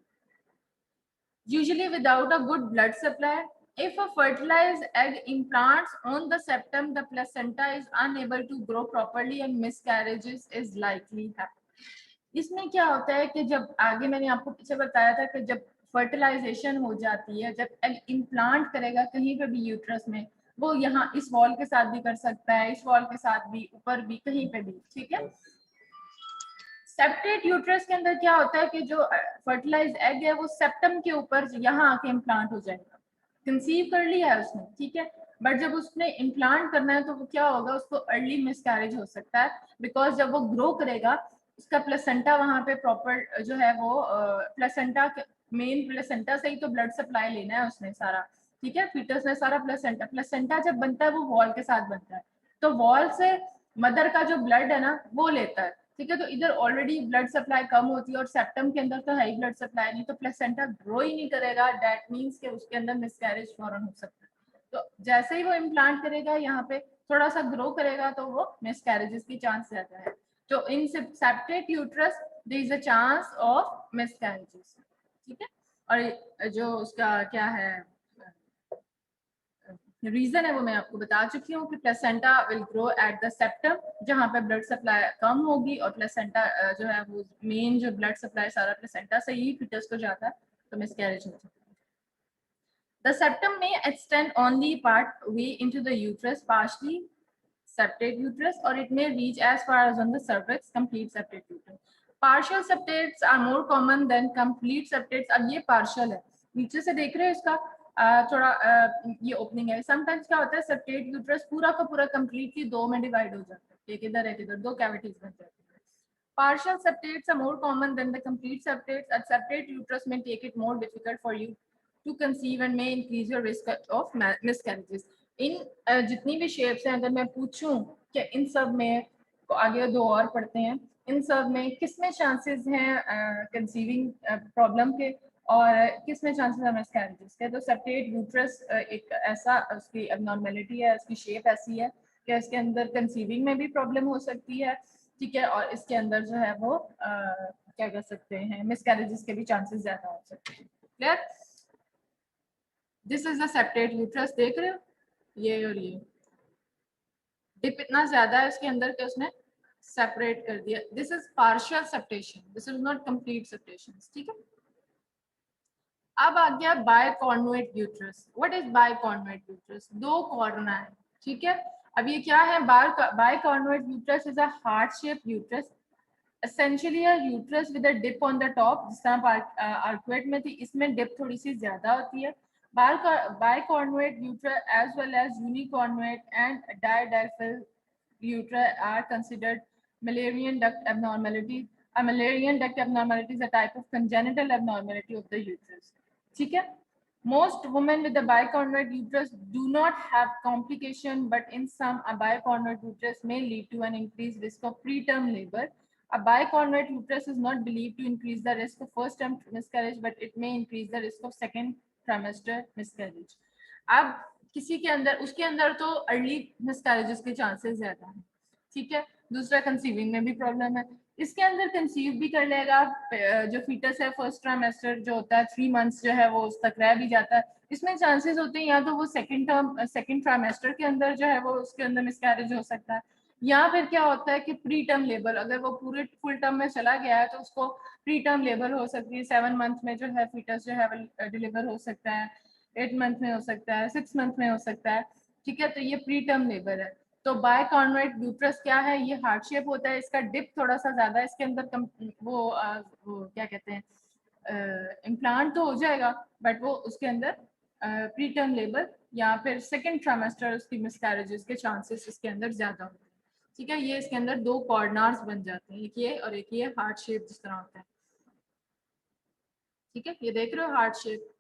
Usually without a good blood supply. If a fertilized egg implants on the septum, the placenta is unable to grow properly and miscarriages is likely happen. इसमें क्या होता है कि जब आगे मैंने आपको पीछे बताया था कि जब फर्टिलाइजेशन हो जाती है, जब एग इम्प्लांट करेगा कहीं पे भी यूट्रस में, वो यहाँ इस वॉल के साथ भी कर सकता है, इस वॉल के साथ भी, ऊपर भी, कहीं पे भी। ठीक है, सेप्टेट यूट्रस के अंदर क्या होता है कि जो फर्टिलाइज एग है वो सेप्टम के ऊपर यहाँ आके इम्प्लांट हो जाएगा। कंसीव कर लिया है उसने, ठीक है, बट जब उसने इम्प्लांट करना है तो वो क्या होगा, उसको अर्ली मिसकैरेज हो सकता है, बिकॉज जब वो ग्रो करेगा उसका प्लेसेंटा वहां पे प्रॉपर जो है वो प्लेसेंटा, मेन प्लेसेंटा से ही तो ब्लड सप्लाई लेना है उसने सारा। ठीक है, फीटस ने सारा प्लेसेंटा जब बनता है वो वॉल के साथ बनता है, तो वॉल से मदर का जो ब्लड है ना वो लेता है। ठीक है, तो इधर ऑलरेडी ब्लड सप्लाई कम होती है और सेप्टम के अंदर तो है ही ब्लड सप्लाई नहीं, तो प्लेसेंटा ग्रो ही नहीं करेगा, दैट मींस कि उसके अंदर मिसकैरेज फौरन हो सकता है। तो जैसे ही वो इम्प्लांट करेगा यहाँ पे थोड़ा सा ग्रो करेगा तो वो मिसकैरेजेस की चांस ज्यादा है। तो in septate uterus there is a chance of miscarriages. ठीक है, और जो उसका क्या है रीजन है वो मैं आपको बता चुकी हूँ कि placenta will grow at the septum, जहाँ पे ब्लड सप्लाई कम होगी, और प्लेसेंटा जो है वो मेन जो ब्लड सप्लाई सारा प्लेसेंटा से ही फीटस को जाता है, तो मिसकैरेज हो सकता है। The septum may extend only part way into the uterus, partially septate uterus, or it may reach as far as on the cervix, complete septate uterus. Partial septates are more common than complete septates. अब ये partial है, नीचे से देख रहे हो इसका थोड़ा ये ओपनिंग है। समटाइम्स क्या होता है, सेप्टेट यूट्रस पूरा का पूरा कंप्लीटली दो में डिवाइड हो जाता है, एक इधर, दो कैविटीज बन जाती है। Partial septates are more common than the complete septates. A septate uterus may take it more difficult for you to conceive and may increase your risk of miscarriages. इन जितनी भी शेप्स हैं, अगर मैं पूछूं कि इन सब में को आगे दो और पढ़ते हैं, इन सब में किस में चांसेस हैं कंसीविंग प्रॉब्लम के और किस में चांसेस है मिसकैरेजेस के, तो सेप्टेट यूट्रस एक ऐसा उसकी एबनॉर्मेलिटी है, उसकी शेप ऐसी है कि इसके अंदर कंसीविंग में भी प्रॉब्लम हो सकती है। ठीक है, और इसके अंदर जो है वो क्या कह सकते हैं, मिसकैरेजेस के भी चांसेस ज्यादा हो सकते हैं। Clear? This is the septate uterus, देख रहे हो ये, और ये डिप इतना ज्यादा है इसके अंदर कि उसने सेपरेट कर दिया। This is partial septation, this is not complete septation. ठीक है, अब आ गया bicornuate uterus. What is bicornuate uterus? दो कॉर्नर है। ठीक है, अब ये क्या है, bicornuate uterus is a heart shape uterus, essentially a uterus with a dip on the top, जिस तरह आर्क्वेट में थी, इसमें डिप थोड़ी सी ज्यादा होती है। Bicornuate uterus as well as unicornuate and didelphid uterus are considered Mullerian duct abnormalities. A Mullerian duct abnormality is a type of congenital abnormality of the uterus. ठीक है, most women with a bicornuate uterus do not have complication, but in some a bicornuate uterus may lead to an increased risk of preterm labor. A bicornuate uterus is not believed to increase the risk of first term miscarriage, but it may increase the risk of second trimester miscarriage. अब किसी के अंदर, उसके अंदर तो early miscarriages के chances ज्यादा हैं, ठीक है। दूसरा कंसीविंग में भी प्रॉब्लम है, इसके अंदर कंसीव भी कर लेगा, जो फीटस है फर्स्ट ट्राइमेस्टर जो होता है 3 मंथ्स जो है वो उस तक रह भी जाता है, इसमें चांसेस होते हैं या तो वो सेकंड ट्राइमेस्टर के अंदर जो है वो उसके अंदर मिसकैरेज हो सकता है, या फिर क्या होता है कि प्री टर्म लेबर, अगर वो पूरे फुल टर्म में चला गया है तो उसको प्री टर्म लेबर हो सकती है, 7 मंथ में जो है फीटस जो है डिलीवर हो सकता है, 8 मंथ में हो सकता है, 6 मंथ में हो सकता है, ठीक है। तो ये प्री टर्म लेबर है। तो बाय कॉन्वेट यूट्रस क्या है, ये हार्ट शेप होता है, इसका डिप थोड़ा सा ज्यादा है, इसके अंदर वो क्या कहते हैं, इम्प्लांट तो हो जाएगा, बट वो उसके अंदर प्री टर्म लेबर या फिर सेकेंड ट्राइमेस्टर उसकी मिसकैरेजेस के चांसेस इसके अंदर ज्यादा होते हैं, ठीक है। ये इसके अंदर 2 कॉर्नर्स बन जाते हैं, एक ये और एक ये हार्ट शेप जिस तरह होता है, ठीक है। ये देख रहे हो हार्ट शेप।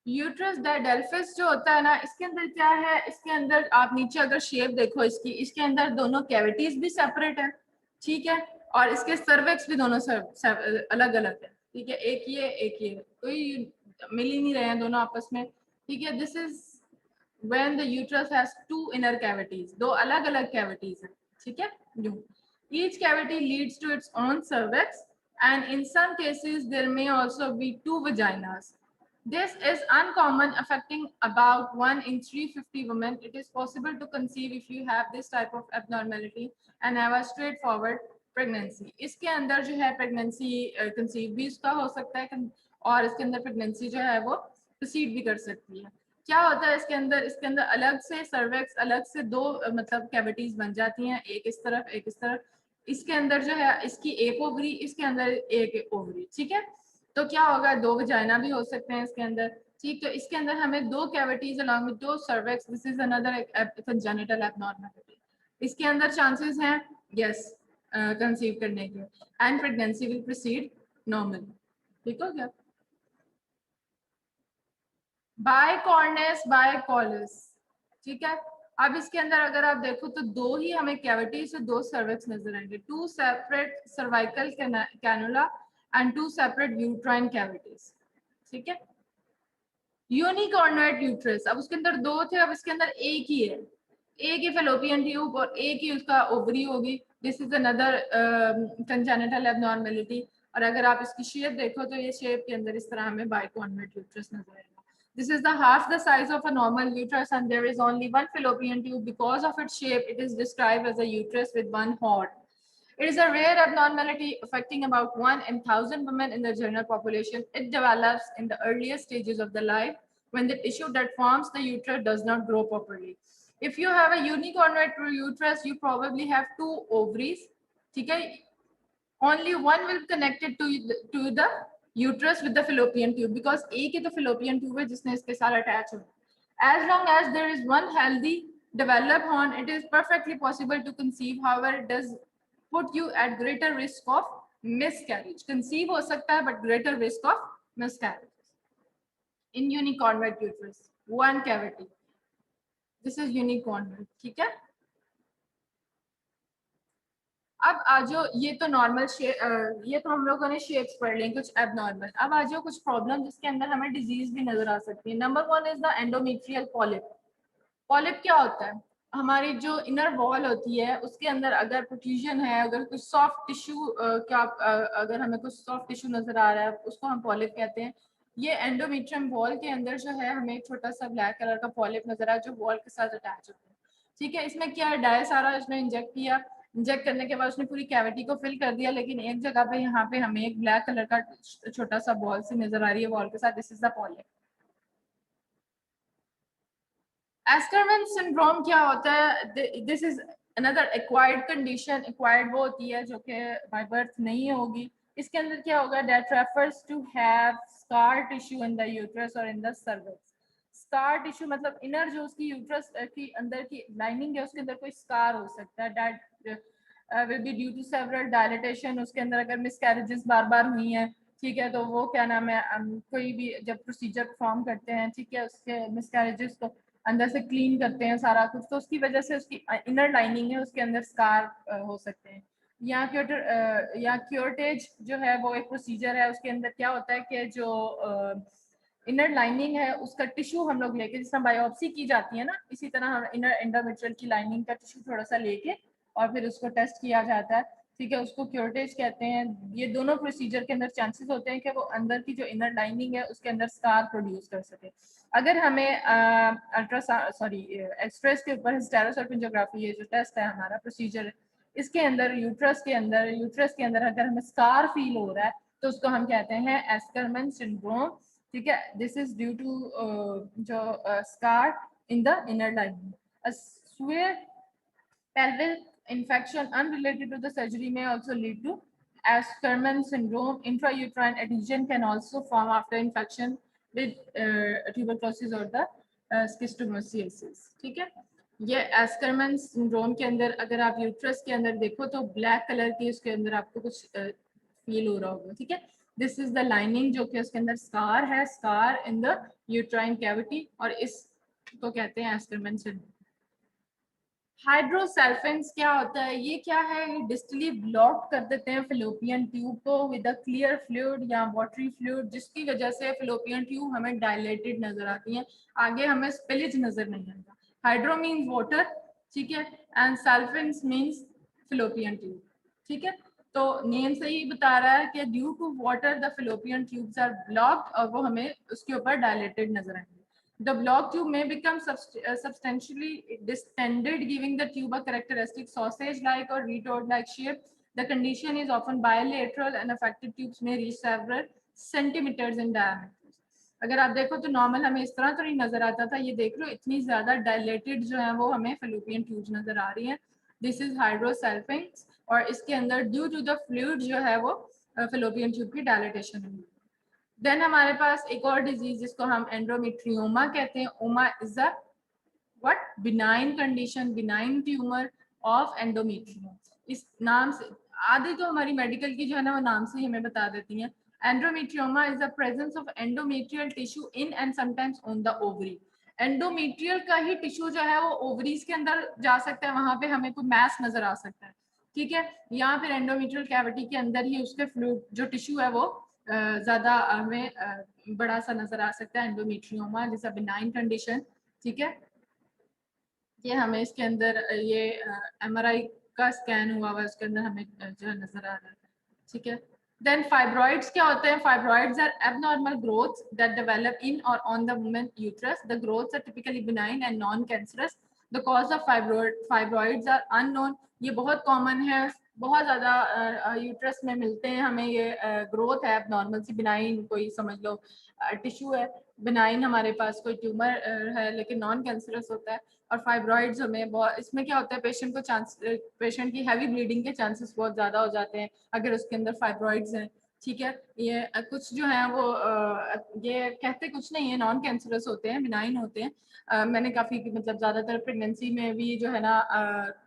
यूट्रस डायडेल्फिस जो होता है ना, इसके अंदर क्या है, इसके अंदर आप नीचे अगर शेप देखो इसकी, इसके अंदर दोनों कैविटीज भी सेपरेट है, ठीक है, और इसके सर्वेक्स भी दोनों अलग अलग है, ठीक है। एक ये कोई मिल ही नहीं रहे हैं दोनों आपस में, ठीक है। This is when the uterus has 2 inner cavities, दो अलग अलग cavities हैं, ठीक है। each cavity leads to its own cervix and in some cases there may also be 2 vaginas. This is uncommon, affecting about 1 in 350 women. It is possible to conceive if you have this type of abnormality and have a straightforward pregnancy. इसके अंदर जो है pregnancy conceive भी इसका हो सकता है और इसके अंदर pregnancy जो है वो proceed भी कर सकती है। क्या होता है इसके अंदर अलग से सर्वेक्स, अलग से 2 मतलब कैविटीज बन जाती हैं, एक इस तरफ एक इस तरफ, इसके अंदर जो है इसकी एक ओवरी, इसके अंदर एक ओवरी, ठीक है। तो क्या होगा, 2 वजाइना भी हो सकते हैं इसके अंदर, ठीक। तो इसके अंदर हमें 2 cavities along with 2 cervix, this is another congenital abnormality, इसके अंदर चांसेस हैं यस कंसीव करने के, and pregnancy will proceed normally, ठीक हो गया। बायकॉर्नेस बायकॉलस, ठीक है। अब इसके अंदर अगर आप देखो तो 2 ही हमें कैविटी से 2 सर्विक्स नजर आएंगे, 2 separate cervical cannula and 2 separate uterine cavities, ठीक है। यूनिकॉर्नेट यूट्रस, अब उसके अंदर 2 थे, अब इसके अंदर एक ही है, एक ही फेलोपियन ट्यूब और एक ही उसका ओवरी होगी, this is another congenital abnormality. और अगर आप इसकी शेप देखो तो ये शेप के अंदर इस तरह हमें बायकॉर्नेट यूट्रस नजर आएगा। This is the half the size of a normal uterus and there is only 1 fallopian tube. Because of its shape, it is described as a uterus with 1 horn. It is a rare abnormality affecting about 1 in 1,000 women in the general population. It develops in the earliest stages of the life when the tissue that forms the uterus does not grow properly. If you have a unicornate uterus, you probably have 2 ovaries. Okay? Only one will connect it to the uterus with the fallopian tube because एक ही तो fallopian tube है जिसने इसके साथ attach हो। As long as there is one healthy developed horn, it is perfectly possible to conceive. However, it does put you at greater risk of miscarriage. Conceive हो सकता है but greater risk of miscarriage. In unicornate uterus, one cavity. This is unicornate, ठीक है। अब आ जाओ, ये तो normal shape, ये तो हम लोगों ने शेप्स पढ़ लें कुछ एबनॉर्मल। अब आ जाओ कुछ प्रॉब्लम जिसके अंदर हमें डिजीज भी नजर आ सकती है। Number 1 is the endometrial polyp. Polyp क्या होता है, हमारी जो इनर वॉल होती है उसके अंदर अगर प्रोट्रूजन है, अगर कुछ सॉफ्ट टिश्यू अगर हमें कुछ सॉफ्ट टिश्यू नजर आ रहा है उसको हम पॉलिप कहते हैं। ये एंडोमेट्रियम वॉल के अंदर जो है हमें एक छोटा सा ब्लैक कलर का पॉलिप नजर आया जो वॉल के साथ अटैच होता है, ठीक है। इसमें क्या है, डाई सारा इसमें इंजेक्ट किया, इंजेक्ट करने के बाद उसने पूरी कैविटी को फिल कर दिया, लेकिन एक जगह पे यहाँ पे हमें एक ब्लैक कलर का छोटा सा बॉल सी नजर आ रही है वॉल के साथ, this is the polyp. Asherman syndrome क्या होता है, this is another acquired condition. Acquired वो होती है जो कि बाय बर्थ नहीं होगी। इसके अंदर क्या होगा, that refers to have scar tissue in the uterus और in the cervix. Scar tissue मतलब इनर जो उसकी यूट्रस की अंदर की लाइनिंग है उसके अंदर कोई स्कार हो सकता है, that will be due to several dilatation. उसके अंदर अगर मिसकैरेजेस बार बार हुई हैं, ठीक है, तो वो क्या नाम है, कोई भी जब प्रोसीजर परफॉर्म करते हैं, ठीक है, उसके मिसकैरेजेस को अंदर से क्लीन करते हैं सारा कुछ, तो उसकी वजह से उसकी इनर लाइनिंग है उसके अंदर स्कार हो सकते हैं। या क्योरटेज जो है वो एक प्रोसीजर है, उसके अंदर क्या होता है कि जो इनर लाइनिंग है उसका टिश्यू हम लोग लेके, जिस तरह बायोप्सी की जाती है ना, इसी तरह हम इनर एंडोमेट्रियल की लाइनिंग का टिश्यू थोड़ा सा लेके और फिर उसको टेस्ट किया जाता है, ठीक है, उसको क्योरटेज कहते हैं। ये दोनों प्रोसीजर के अंदर चांसेस होते हैं कि वो अंदर की जो इनर लाइनिंग है उसके अंदर स्कार प्रोड्यूस कर सके। अगर हमें एक्सप्रेस के ऊपर हिस्टेरोसल्पिंजोग्राफी, ये जो टेस्ट है हमारा प्रोसीजर, इसके अंदर यूट्रस के अंदर अगर हमें स्कार फील हो रहा है तो उसको हम कहते हैं एस्करमैन सिंड्रोम, ठीक है। दिस इज ड्यू टू जो scar in the inner lining. pelvic infection unrelated to the surgery may also lead to Askerman syndrome. Intrauterine adhesion can also form after infection with tuberculosis or the schistosomiasis, ठीक है। ये एस्करमैन syndrome के अंदर अगर आप uterus के अंदर देखो तो ब्लैक कलर की उसके अंदर आपको कुछ फील हो रहा होगा, ठीक है। दिस इज द लाइनिंग जो कि उसके अंदर स्कार है, scar in the uterine cavity, और इसको कहते हैं एस्करमैन सिंड्रोम। हाइड्रोसल्फेंस क्या होता है, ये क्या है, ये डिस्टली ब्लॉक कर देते हैं फिलोपियन ट्यूब को विद अ क्लियर फ्लूइड या वाटरी फ्लूइड, जिसकी वजह से फिलोपियन ट्यूब हमें डायलेटेड नजर आती हैं, आगे हमें स्पिलेज नजर नहीं आता। हाइड्रो मीन्स वाटर, ठीक है, एंड सल्फेंस मीन्स फिलोपियन ट्यूब, ठीक है। तो नेम से ही बता रहा है कि due to water the fallopian tubes are blocked, और वो हमें उसके ऊपर डायलेटेड नजर आएंगे। The blocked tube may become substantially distended, giving the tube a characteristic sausage-like or retort-like shape. The condition is often bilateral and affected tubes may reach several centimeters in diameter. अगर आप देखो तो normal हमें इस तरह तो नहीं नजर आता था, ये देख लो इतनी ज्यादा डायलेटेड जो है वो हमें फिलोपियन ट्यूब्स नजर आ रही हैं। दिस इज हाइड्रोसल्फिंक्स, और इसके अंदर ड्यू टू द फ्लूइड जो है वो फिलोपियन ट्यूब की डायलेटेशन है। देन हमारे पास एक और डिजीज जिसको हम एंडोमेट्रियोमा कहते हैं। ओमा is a what, benign condition, benign tumour of endometrium. इस नाम से आधी तो हमारी मेडिकल की जो है ना वो नाम से ही हमें बता देती हैं। Endometrioma is the presence of endometrial tissue in and sometimes on the ovary. Endometrial का ही टिश्यू जो है वो ओवरीज के अंदर जा सकता है, वहां पे हमें कोई मैस नजर आ सकता है, ठीक है, या फिर एंडोमेट्रियल कैविटी के अंदर ही उसके फ्लूइड जो टिश्यू है वो ज्यादा हमें बड़ा सा नजर आ सकता है। एंडोमेट्रियोमा जैसा बिनाइन कंडीशन, ठीक है। ये हमें इसके अंदर ये MRI का स्कैन हुआ हुआ है, उसके अंदर हमें जो है नजर आ रहा है, ठीक है। देन फाइब्रॉइड्स क्या होते हैं, fibroids are abnormal growths that develop in और on the women uterus. The growths are typically benign and non cancerous. The cause of fibroids are unknown. ये बहुत कॉमन है, बहुत ज्यादा यूट्रस में मिलते हैं हमें, ये ग्रोथ है नॉर्मल सी, बिनाइन कोई समझ लो टिश्यू है, बिनाइन हमारे पास कोई ट्यूमर है लेकिन नॉन कैंसरस होता है। और फाइब्रॉइड्स हमें बहुत, इसमें क्या होता है पेशेंट की हैवी ब्लीडिंग के चांसेस बहुत ज्यादा हो जाते हैं अगर उसके अंदर फाइब्रॉइड्स हैं, ठीक है। ये कुछ जो है वो ये कहते कुछ नहीं है, नॉन कैंसरस होते हैं, बिनाइन होते हैं। मैंने काफी मतलब ज्यादातर प्रेगनेंसी में भी जो है ना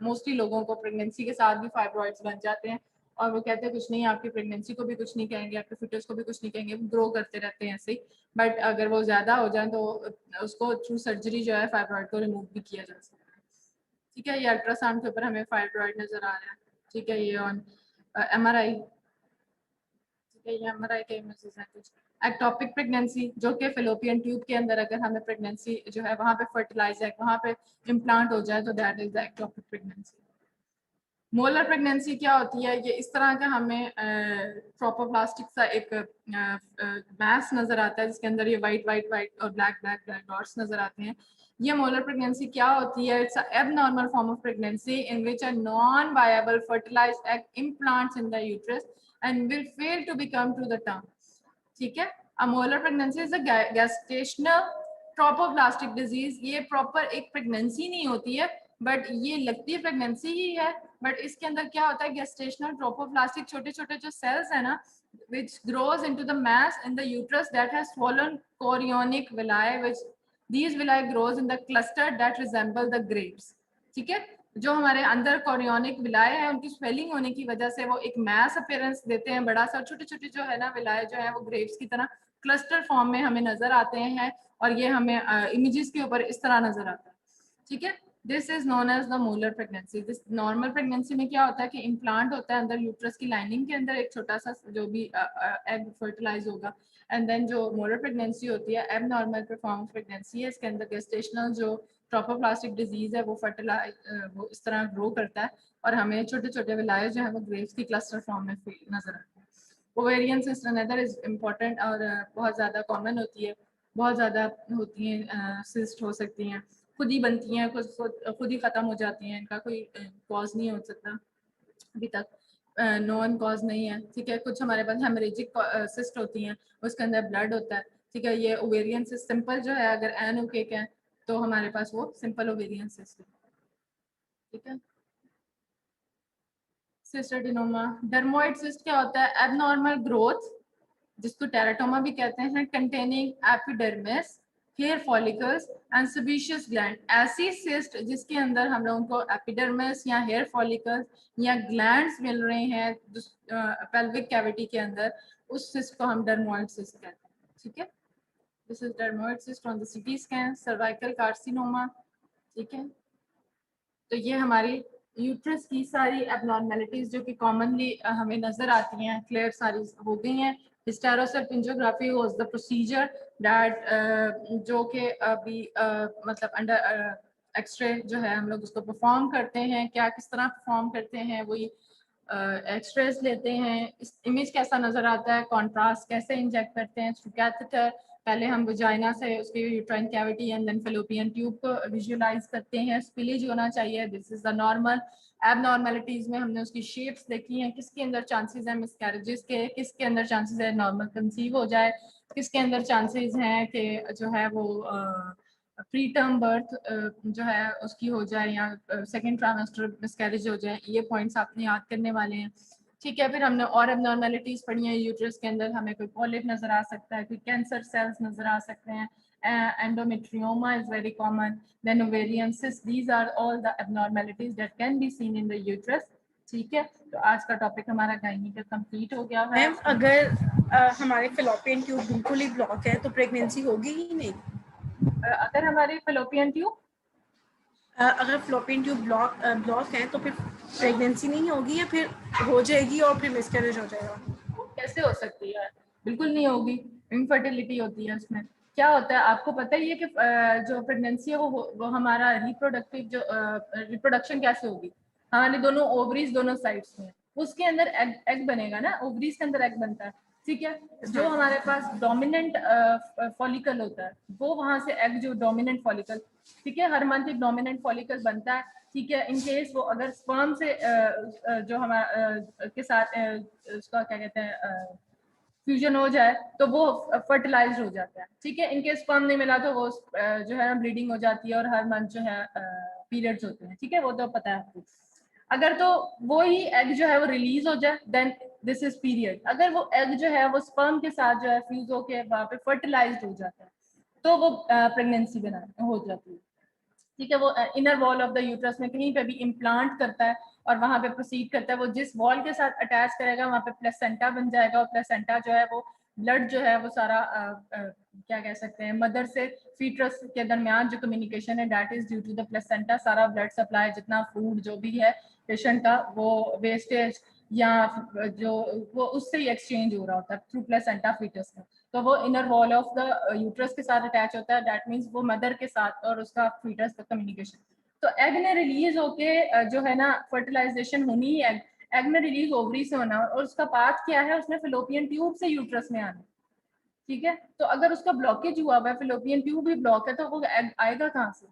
मोस्टली लोगों को प्रेगनेंसी के साथ भी फाइब्रॉइड्स बन जाते हैं, और वो कहते हैं कुछ नहीं, आपकी प्रेगनेंसी को भी कुछ नहीं कहेंगे, आपके फिटस को भी कुछ नहीं कहेंगे, ग्रो करते रहते हैं ऐसे ही। बट अगर वो ज्यादा हो जाए तो उसको थ्रू सर्जरी जो है फाइब्रॉइड को रिमूव भी किया जा सकता है, ठीक है। ये अल्ट्रासाउंड के ऊपर हमें फाइब्रॉइड नजर आ रहा है, ठीक है। ये ऑन MRI, ठीक है, ये MRI के इमेजेस हैं कुछ। एक्टोपिक प्रेगनेंसी जो कि फेलोपियन ट्यूब के अंदर अगर हमें प्रेगनेंसी जो है वहाँ पे फर्टिलाइज है, वहाँ पे इम्प्लांट हो जाए तो that is the ectopic pregnancy. Molar pregnancy क्या होती है, ये इस तरह का हमें ट्रोपोप्लास्टिक सा एक मैस नजर आता है जिसके अंदर ये वाइट वाइट वाइट और ब्लैक ब्लैक ब्लैक डॉट्स नजर आते हैं। ये मोलर प्रेगनेंसी क्या होती है, it's abnormal form of pregnancy in which a non viable fertilized egg implants in the uterus and will fail to become to the term, ठीक है। A molar pregnancy is a gestational trophoblastic disease. ये proper एक pregnancy नहीं होती है but ये लगती है प्रेगनेंसी ही है, बट इसके अंदर क्या होता है, गेस्टेशनल ट्रोपोप्लास्टिक छोटे छोटे जो सेल्स है ना which grows into the mass in the uterus that has swollen chorionic villi, which these villi grows in the cluster that resemble the grapes, ठीक है। जो हमारे अंदर कोरियोनिक विलाय है उनकी स्वेलिंग होने की वजह से वो एक मैस अपीयरेंस देते हैं बड़ा सा, छोटे छोटे जो है ना विलाय जो है वो ग्रेप्स की तरह क्लस्टर फॉर्म में हमें नजर आते हैं, और ये हमें इमेजेस के ऊपर इस तरह नजर आता है, ठीक है। This is known as the molar pregnancy. This normal pregnancy में क्या होता है कि इम्प्लांट होता है अंदर यूट्रस की लाइनिंग के अंदर, एक छोटा सा जो भी एग फर्टिलाइज होगा, एंड देन जो मोलर प्रेगनेंसी होती है एब नॉर्मल परफॉर्म प्रेगनेंसी है, इसके अंदर गेस्टेशनल जो ट्रोपोप्लास्टिक डिजीज है वो फर्टिलाइज वो इस तरह ग्रो करता है और हमें छोटे छोटे विलायर्स जो है वो ग्रेव्स की क्लस्टर फॉर्म में नजर आते हैं। Ovarian cyst another is important और बहुत ज़्यादा कॉमन होती है, बहुत ज़्यादा होती हैं, सिस्ट हो सकती हैं, खुद ही बनती हैं, खुद ही ख़त्म हो जाती हैं, इनका कोई कॉज नहीं हो सकता अभी तक, नॉन कॉज नहीं है, ठीक है। कुछ हमारे पास हेमरेजिक सिस्ट होती हैं, उसके अंदर ब्लड होता है, ठीक है। ये ओवेरियन सिस्ट सिंपल जो है, अगर एन ओकेक है तो हमारे पास वो सिंपल ओवेरियन सिस्ट है, ठीक है। Cyst adenoma. डर्मोइड सिस्ट क्या होता है? एबनॉर्मल ग्रोथ, जिसको टेराटोमा भी कहते हैं, containing epidermis, hair follicles and sebaceous gland. ऐसी सिस्ट जिसके अंदर हम लोगों को एपिडर्मिस या हेयर फॉलिकल्स या ग्लैंड्स मिल रहे हैं पेल्विक कैविटी के अंदर, उस सिस्ट को हम डर्मोइड सिस्ट कहते हैं, ठीक है। This is dermoid cyst on the CT scan. Cervical carcinoma, ठीक है। तो ये हमारी यूट्रस की सारी एबनॉर्मेलिटीज जो कि कॉमनली हमें नजर आती हैं, क्लियर सारी हो गई हैं। हिस्टेरोसेल्फिंजियोग्राफी वाज द प्रोसीजर दैट जो कि अभी मतलब अंडर एक्सरे जो है हम लोग उसको परफॉर्म करते हैं। क्या किस तरह परफॉर्म करते हैं? वही एक्सरेज लेते हैं, इस इमेज कैसा नजर आता है, कॉन्ट्रास्ट कैसे इंजेक्ट करते हैं थ्रू कैथेटर। पहले हम वजाइना से उसकी uterine cavity and then fallopian tube को विजुअलाइज करते हैं, स्पिलेज होना चाहिए, this is the normal. Abnormalities में हमने उसकी शेप्स देखी हैं, किसके अंदर चांसेस हैं मिसकैरेजेस के, किसके अंदर चांसेस है नॉर्मल कंसीव हो जाए, किसके अंदर चांसेस हैं कि जो है वो प्री टर्म बर्थ जो है उसकी हो जाए या सेकेंड ट्राइमेस्टर मिसकैरेज हो जाए। ये पॉइंट्स आपने याद करने वाले हैं, ठीक है। फिर हमने और एबनॉर्मेलिटीज पढ़ी हैं यूट्रस के अंदर, हमें कोई पॉलिप नजर आ सकता है, कोई कैंसर सेल्स नजर आ सकते हैं, endometrioma is very common, then ovarian cysts, these are all the abnormalities that can be seen in the uterus, ठीक है। तो आज का टॉपिक हमारा गायनी का कंप्लीट हो गया है।
मैम अगर हमारे फेलोपियन ट्यूब बिल्कुल ही ब्लॉक है तो प्रेगनेंसी होगी ही नहीं?
अगर हमारी फेलोपियन ट्यूब
अगर फेलोपियन ट्यूब ब्लॉक है तो फिर प्रेगनेंसी नहीं होगी या फिर हो जाएगी और फिर मिसकैरेज हो जाएगा?
कैसे हो सकती है? बिल्कुल नहीं होगी, इनफर्टिलिटी होती है उसमें। क्या होता है आपको पता ही है कि जो प्रेगनेंसी है वो हमारा रिप्रोडक्टिव जो रिप्रोडक्शन कैसे होगी, हमारे दोनों ओवरीज दोनों साइड्स में, उसके अंदर एग बनेगा ना, ओवरीज के अंदर एग बनता है, ठीक है। जो हमारे पास डोमिनेंट फॉलिकल होता है वो वहां से एग, जो डोमिनेंट फॉलिकल, ठीक है, हर मंथ एक डोमिनेंट फॉलिकल बनता है, ठीक है। इन केस वो अगर स्पर्म से जो हमारा के साथ उसका क्या कहते हैं फ्यूजन हो जाए तो वो फर्टिलाइज हो जाता है, ठीक है। इनके स्पर्म नहीं मिला तो वो जो है ब्लीडिंग हो जाती है और हर मंथ जो है पीरियड्स होते हैं, ठीक है, वो तो पता है आपको। अगर तो वो ही एग जो है वो रिलीज हो जाए देन दिस इज पीरियड। अगर वो एग जो है वो स्पर्म के साथ जो है फ्यूज होके वहाँ पे फर्टिलाइज हो जाता है तो वो प्रेगनेंसी बना हो जाती है, ठीक है। वो inner wall of the uterus में कहीं पे भी इम्प्लांट करता है और वहां पे प्रोसीड करता है, वो जिस वॉल के साथ अटैच करेगा वहां पे प्लेसेंटा बन जाएगा और प्लेसेंटा जो है वो ब्लड जो है वो सारा क्या कह सकते हैं मदर से फीटस के दरमियान जो कम्युनिकेशन है that is due to the placenta. सारा ब्लड सप्लाई जितना फूड जो भी है पेशेंट का वो वेस्टेज या जो वो उससे ही एक्सचेंज हो रहा होता है थ्रू प्लेसेंटा फीटस का। तो वो inner wall of the uterus के साथ अटैच होता है, दैट मीन्स वो मदर के साथ और उसका फीटस का कम्युनिकेशन। तो एग ने रिलीज होके जो है ना फर्टिलाइजेशन होनी ही एग में रिलीज ओवरी से होना और उसका पाथ क्या है, उसने फेलोपियन ट्यूब से यूट्रस में आना, ठीक है। तो अगर उसका ब्लॉकेज हुआ हुआ है, फेलोपियन ट्यूब भी ब्लॉक है, तो वो एग आएगा कहाँ से,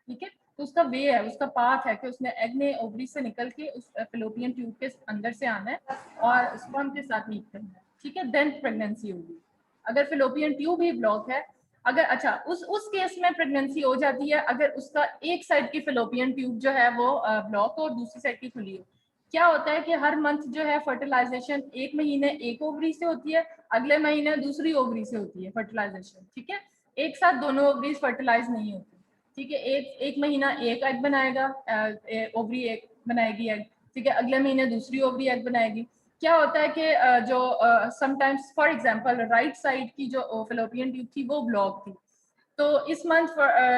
ठीक है। तो उसका वे है, उसका पाथ है कि उसने एग ने ओवरी से निकल के उस फेलोपियन ट्यूब के अंदर से आना है और स्पर्म के साथ मीट करना है, ठीक है, देन प्रेगनेंसी होगी। अगर फेलोपियन ट्यूब ही ब्लॉक है, अगर अच्छा उस केस में प्रेगनेंसी हो जाती है अगर उसका एक साइड की फेलोपियन ट्यूब जो है वो ब्लॉक हो और दूसरी साइड की खुली हो। क्या होता है कि हर मंथ जो है फर्टिलाइजेशन एक महीने एक ओवरी से होती है, अगले महीने दूसरी ओवरी से होती है फर्टिलाइजेशन, ठीक है। एक साथ दोनों ओवरीज फर्टिलाइज नहीं होती, ठीक है। एक महीना एक एग बनाएगा, ओवरी एक बनाएगी एग, ठीक है, अगले महीने दूसरी ओवरी एग बनाएगी। क्या होता है कि जो sometimes for example right side की जो फेलोपियन ट्यूब थी वो ब्लॉक थी, तो तो इस मंथ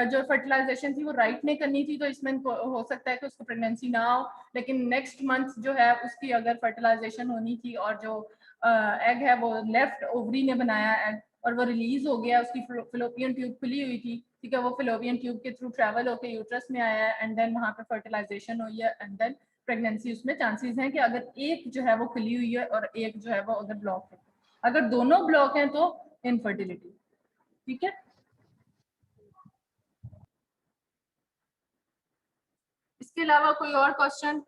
जो फर्टिलाइजेशन थी वो राइट ने करनी थी, तो इस मंथ हो सकता है कि उसको प्रेगनेंसी ना हो, लेकिन नेक्स्ट मंथ जो है उसकी अगर फर्टिलाइजेशन होनी थी और जो एग है वो लेफ्ट ओवरी ने बनाया एग और वो रिलीज हो गया, उसकी फिलोपियन ट्यूब खुली हुई थी, ठीक है, वो फिलोपियन ट्यूब के थ्रू ट्रैवल होकर यूट्रस में आया है एंड देन वहाँ पे फर्टिलाइजेशन हुई है एंड देन प्रेगनेंसी। उसमें चांसेस हैं कि अगर एक जो है वो खुली हुई है और एक जो है वो अगर ब्लॉक है, अगर दोनों ब्लॉक हैं तो इनफर्टिलिटी। ठीक है, इसके अलावा कोई और क्वेश्चन?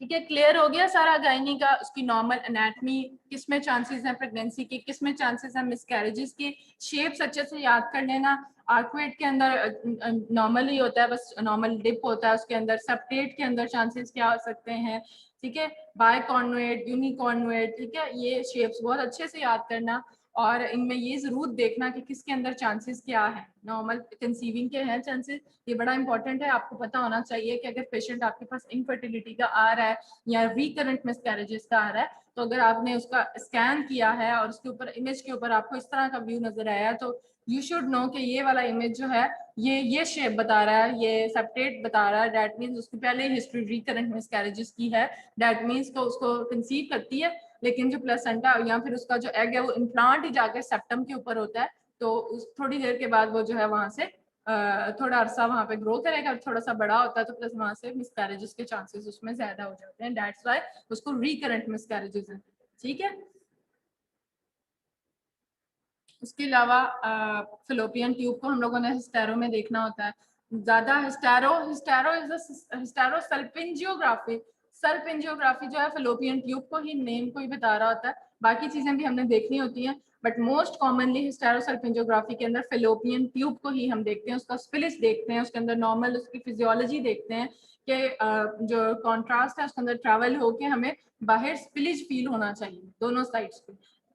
ठीक है, क्लियर हो गया सारा गायनी का, उसकी नॉर्मल एनाटमी, किसमें चांसेस हैं प्रेगनेंसी के, किसमें चांसेस हैं मिसकैरेजेस के, शेप्स अच्छे से याद कर लेना। आर्कवेट के अंदर नॉर्मल ही होता है, बस नॉर्मल डिप होता है उसके अंदर। सेप्टेट के अंदर चांसेस क्या हो सकते हैं, ठीक है, बाय कॉन्वेट, यूनिकॉन्वेट, ठीक है, ये शेप्स बहुत अच्छे से याद करना और इनमें ये जरूर देखना कि किसके अंदर चांसेस क्या है। नॉर्मल कंसीविंग के हैं चांसेस, ये बड़ा इंपॉर्टेंट है, आपको पता होना चाहिए कि अगर पेशेंट आपके पास इनफर्टिलिटी का आ रहा है या रिकरेंट मिसकैरेजेस का आ रहा है, तो अगर आपने उसका स्कैन किया है और उसके ऊपर इमेज के ऊपर आपको इस तरह का व्यू नजर आया है, तो यू शुड नो कि ये वाला इमेज जो है ये शेप बता रहा है, ये सेप्टेट बता रहा है, दैट मीन्स उसकी पहले हिस्ट्री रिकरेंट मिसकैरेजेस की है, दैट मीन्स तो उसको कंसीव करती है, लेकिन जो प्लेसेंटा या फिर उसका जो एग है वो इम्प्लांट ही जाके सेप्टम के ऊपर होता है, तो उस थोड़ी देर के बाद वो जो है वहां से थोड़ा अरसा वहां पे ग्रो करेगा, थोड़ा सा बड़ा होता है, तो प्लस वहां से मिसकैरेजेस के चांसेस उसमें ज्यादा हो जाते हैं, दैट्स व्हाई उसको रिकरेंट मिसकैरेजेस है। ठीक है, उसके अलावा फिलोपियन ट्यूब को हम लोगों ने हिस्टेरो में देखना होता है ज्यादा। हिस्टेरो हिस्टेरो इज हिस्टेरो सल्पिंजियोग्राफी, सल्पिंजियोग्राफी जो है फिलोपियन ट्यूब को ही, नेम को ही बता रहा होता है, बाकी चीजें भी हमने देखनी होती हैं, बट मोस्ट कॉमनली हिस्टेरो सल्पिंजियोग्राफी के अंदर फिलोपियन ट्यूब को ही हम देखते हैं, उसका स्पिलिस देखते हैं, उसके अंदर नॉर्मल उसकी फिजियोलॉजी देखते हैं कि जो कॉन्ट्रास्ट है उसके अंदर ट्रैवल होके हमें बाहर स्पिलिज फील होना चाहिए दोनों साइड्स पे,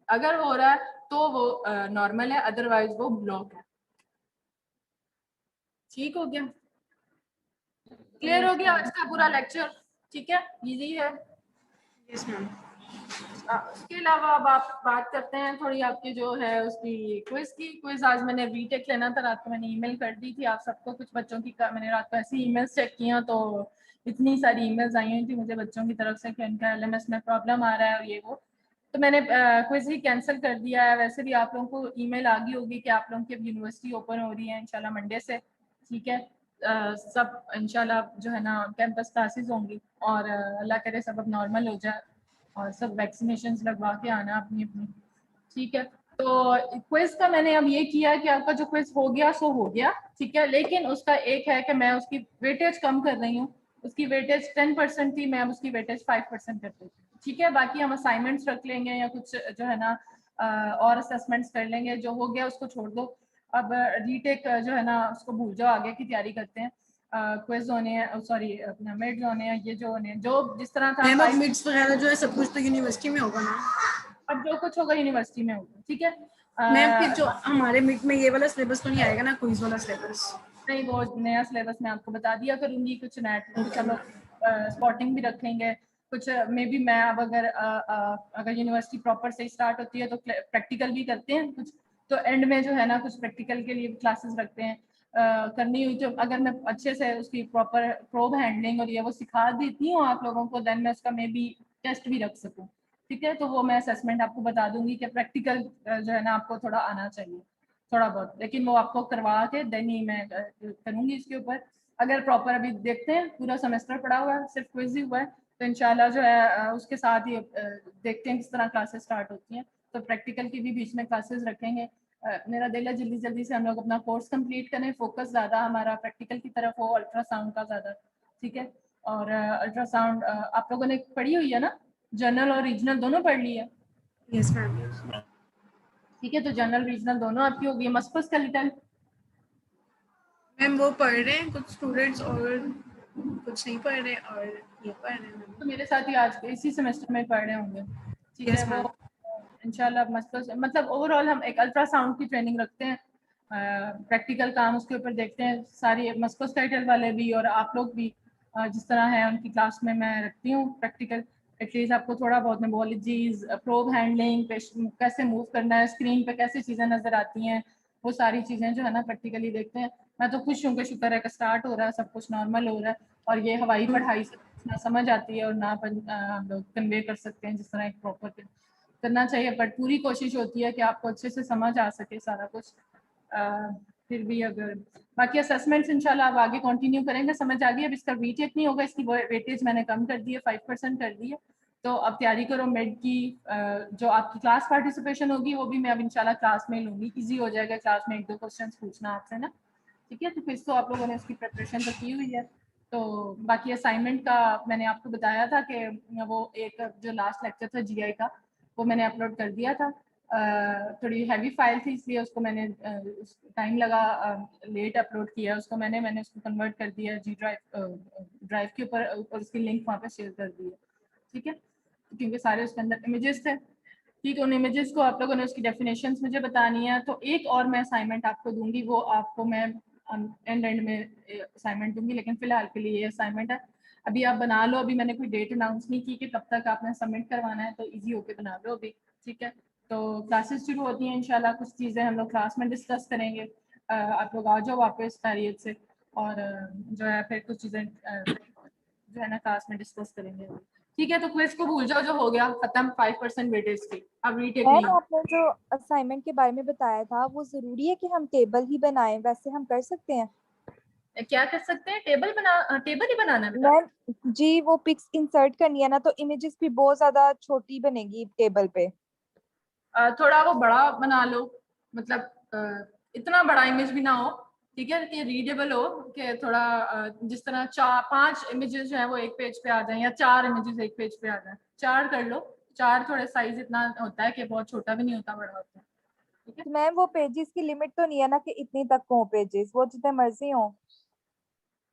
अगर हो रहा है तो वो नॉर्मल है, अदरवाइज वो ब्लॉक है। ठीक हो गया, क्लियर हो गया आज का पूरा लेक्चर? ठीक है, इजी है।
Yes ma'am.
उसके अलावा अब आप बात करते हैं थोड़ी आपकी जो है उसकी क्विज की। क्विज आज मैंने रीटेक लेना था, रात को मैंने ईमेल कर दी थी आप सबको, कुछ बच्चों की मैंने रात को ऐसी ईमेल्स चेक किया तो इतनी सारी ईमेल्स आई हुई थी मुझे बच्चों की तरफ से कि उनका एलएमएस में प्रॉब्लम आ रहा है और ये वो, तो मैंने क्विज ही कैंसिल कर दिया है। वैसे भी आप लोगों को ईमेल आ गई होगी कि आप लोगों की यूनिवर्सिटी ओपन हो रही है इंशाल्लाह मंडे से, ठीक है, सब इंशाल्लाह जो है ना कैंपस क्लासेस होंगी और अल्लाह करे सब अब नॉर्मल हो जाए और सब वैक्सीनेशन लगवा के आना अपनी अपनी, ठीक है। तो क्विज का मैंने अब ये किया कि आपका जो क्विज हो गया सो हो गया, ठीक है, लेकिन उसका एक है कि मैं उसकी वेटेज कम कर रही हूँ, उसकी वेटेज 10% थी, मैं अब उसकी वेटेज 5% कर देती हूँ, ठीक है। बाकी हम असाइनमेंट्स रख लेंगे या कुछ जो है ना और असेसमेंट्स कर लेंगे, जो हो गया उसको छोड़ दो, अब रीटेक जो है ना उसको भूल जाओ, आगे की तैयारी करते हैं। क्विज होने हैं, सॉरी अपना मिड्स होने हैं, ये जो होने हैं, जो जिस तरह था
मैम अब मिड्स वगैरह जो है सब कुछ तो यूनिवर्सिटी में होगा ना?
अब जो कुछ होगा यूनिवर्सिटी में होगा, ठीक है।
मैम फिर जो हमारे मिड में ये वाला सिलेबस तो नहीं आएगा ना, क्विज वाला सिलेबस?
नहीं, वो नया सिलेबस मैं आपको बता दिया करूंगी, कुछ नेट कुछ हम लोग स्पॉटिंग भी रखेंगे, कुछ मे बी मैं अब अगर यूनिवर्सिटी प्रॉपर से स्टार्ट होती है तो प्रैक्टिकल भी करते हैं कुछ, तो एंड में जो है ना कुछ प्रैक्टिकल के लिए क्लासेस रखते हैं। करनी हुई तो अगर मैं अच्छे से उसकी प्रॉपर प्रोब हैंडलिंग और ये वो सिखा देती हूँ आप लोगों को, देन मैं उसका मे बी टेस्ट भी रख सकूँ, ठीक है। तो वो मैं असेसमेंट आपको बता दूंगी कि प्रैक्टिकल जो है ना आपको थोड़ा आना चाहिए, थोड़ा बहुत, लेकिन वो आपको करवा के देन ही मैं करूंगी इसके ऊपर। अगर प्रॉपर अभी देखते हैं पूरा सेमेस्टर पड़ा हुआ है, सिर्फ क्विज ही हुआ है, तो इंशाल्लाह जो है उसके साथ ही देखते हैं किस तरह क्लासेस स्टार्ट होती हैं, तो प्रैक्टिकल की भी बीच में क्लासेस रखेंगे। मेरा दिल है जल्दी जल्दी से हम लोग अपना कोर्स कंप्लीट करें, फोकस ज़्यादा हमारा प्रैक्टिकल की तरफ हो, अल्ट्रासाउंड का ज़्यादा, ठीक है। और अल्ट्रासाउंड आप लोगों ने पढ़ी हुई है ना, जनरल और रीजनल दोनों पढ़ ली है?
Yes ma'am.
ठीक है, तो जनरल रीजनल दोनों आपकी होगी। मस्कुलोस्केलेटल
मैम वो पढ़ रहे हैं कुछ स्टूडेंट्स और कुछ नहीं पढ़ रहे और ये पढ़ रहे हैं
तो
मैम।
मेरे साथ ही आज इसी सेमेस्टर में पढ़ रहे होंगे, ठीक है।
यस
वो
मैम।
इंशाल्लाह मतलब ओवरऑल हम एक अल्ट्रासाउंड की ट्रेनिंग रखते हैं, प्रैक्टिकल काम उसके ऊपर देखते हैं, सारी मस्कुलोस्केलेटल वाले भी और आप लोग भी जिस तरह है उनकी क्लास में मैं रखती हूँ प्रैक्टिकल, एटलीस्ट आपको थोड़ा बहुत नेबोलॉजीज, प्रोब हैंडलिंग, कैसे मूव करना है, स्क्रीन पे कैसे चीज़ें नज़र आती हैं, वो सारी चीज़ें जो है ना प्रैक्टिकली देखते हैं। मैं तो खुश हूँ कि शुक्र है कि स्टार्ट हो रहा है, सब कुछ नॉर्मल हो रहा है, और ये हवाई पढ़ाई से ना समझ आती है और ना हम लोग कन्वे कर सकते हैं जिस तरह एक प्रॉपर करना चाहिए। बट पूरी कोशिश होती है कि आपको अच्छे से समझ आ सके सारा कुछ। फिर भी अगर बाकी असेसमेंट्स इंशाल्लाह आप आगे कंटिन्यू करेंगे, समझ आ गई। अब इसका वीटेक नहीं होगा, इसकी वेटेज मैंने कम कर दी है, 5% कर दी है। तो अब तैयारी करो मिड की। जो आपकी क्लास पार्टिसिपेशन होगी वो भी मैं अब इंशाल्लाह क्लास में लूँगी, ईजी हो जाएगा क्लास में 1-2 क्वेश्चन पूछना आपसे ना, ठीक है। तो फिर तो आप लोगों ने उसकी प्रिपरेशन तो की हुई है। तो बाकी असाइनमेंट का मैंने आपको बताया था कि वो एक जो लास्ट लेक्चर था जीआई का, वो मैंने अपलोड कर दिया था। थोड़ी हैवी फाइल थी इसलिए उसको मैंने टाइम लगा, लेट अपलोड किया उसको मैंने उसको कन्वर्ट कर दिया जी ड्राइव के ऊपर, और उसकी लिंक वहाँ पे शेयर कर दी है, ठीक है, क्योंकि सारे उसके अंदर इमेजेस थे। ठीक है, उन इमेजेस को आप लोगों ने उसकी डेफिनेशंस मुझे बतानी है। तो एक और मैं असाइनमेंट आपको दूंगी, वो आपको मैं एंड में असाइनमेंट दूंगी, लेकिन फिलहाल के लिए ये असाइनमेंट है। अभी आप बना लो, अभी मैंने कोई डेट अनाउंस नहीं की कि कब तक आपने सबमिट करवाना है, तो इजी होके बना लो अभी, ठीक है। तो क्लासेस शुरू होती हैं इंशाल्लाह, कुछ चीज़ें हम लोग क्लास में डिस्कस करेंगे। आप लोग आ जाओ वापस खैरियत से, और जो है फिर कुछ चीज़ें जो है ना क्लास में डिस्कस करेंगे, ठीक है। तो क्विज को भूल जाओ, जो हो गया खत्म, 5% वेटेज की, अब रीटेक नहीं
मैम
होगा।
आपने जो असाइनमेंट के बारे में बताया था वो जरूरी है कि हम टेबल ही बनाएं, वैसे हम कर सकते हैं?
क्या कर सकते हैं, टेबल ही बनाना है बेटा।
मैम जी, वो पिक्स इंसर्ट करनी है ना, तो इमेजेस भी बहुत ज्यादा छोटी बनेगी टेबल पे।
थोड़ा वो बड़ा बना लो, मतलब इतना बड़ा इमेज भी ना हो, ठीक है, कि रीडेबल हो, कि थोड़ा जिस तरह 4-5 इमेजेस जो है वो एक पेज पे आ जाए, या 4 इमेजेस एक पेज पे आ जाए, 4 कर लो। 4 थोड़े साइज इतना होता है कि बहुत छोटा भी नहीं होता, बड़ा होता है, ठीक है।
तो मैम वो पेजेस की लिमिट तो नहीं है ना कि इतनी तक हो पेजेस, वो जितने मर्जी हो?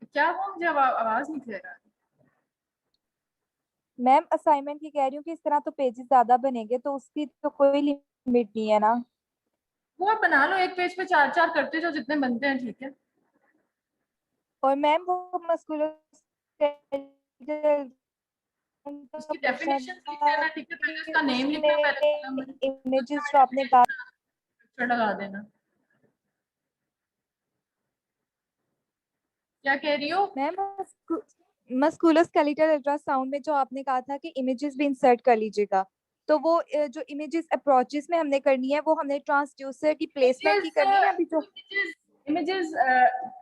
क्या वो मुझे आवाज नहीं क्लियर आ रही।
मैम असाइनमेंट की कह रही हूँ कि इस तरह तो पेजेस ज्यादा बनेंगे, तो उसकी तो कोई लिमिट नहीं है ना?
वो आप बना लो, एक पेज पे 4-4 करते जाओ जितने बनते हैं, ठीक है।
और मैम वो मस्कुलर
उसकी
पूछना
डेफिनेशन लिख
था
लेना, ठीक है, पहले
कि
उसका नेम लिखना,
उसमें
पहले कॉलम में
इमेजेस जो आपने कहा।
पिक्चर लगा देना। क्या कह रही हो।
मैम मस्कुलोस्केलेटल अल्ट्रासाउंड में जो आपने कहा था कि इमेजेस भी इंसर्ट कर लीजिएगा, तो वो जो इमेजेस अप्रोचेस में हमने करनी है, वो हमने ट्रांसड्यूसर की प्लेसमेंट की
इमेजेस
करनी है अभी जो?
इमेजेस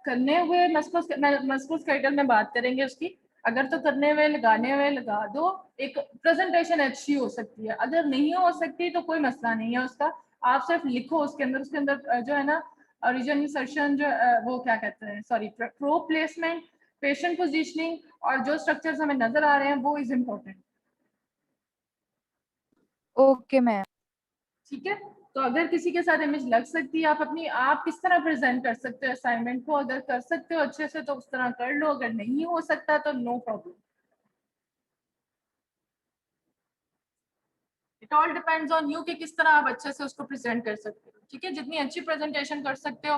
करने हुए मस्कुलोस्केलेटल में बात करेंगे उसकी। अगर तो करने हुए लगाने हुए लगा दो, एक प्रेजेंटेशन अच्छी हो सकती है। अगर नहीं हो सकती तो कोई मसला नहीं है उसका, आप सिर्फ लिखो उसके अंदर जो है ना ओरिजिन इंसर्शन, जो वो क्या कहते हैं, sorry, pro placement, patient positioning, और जो स्ट्रक्चर्स हमें नजर आ रहे हैं वो इज इम्पोर्टेंट,
ओके मैम।
ठीक है। तो अगर किसी के साथ इमेज लग सकती है, आप किस तरह प्रेजेंट कर सकते हो असाइनमेंट को, अगर कर सकते हो अच्छे से तो उस तरह कर लो, अगर नहीं हो सकता तो no problem. It all depends on you कि किस तरह आप अच्छे से उसको प्रेजेंट कर सकते हो, ठीक है। जितनी अच्छी प्रेजेंटेशन कर सकते हो,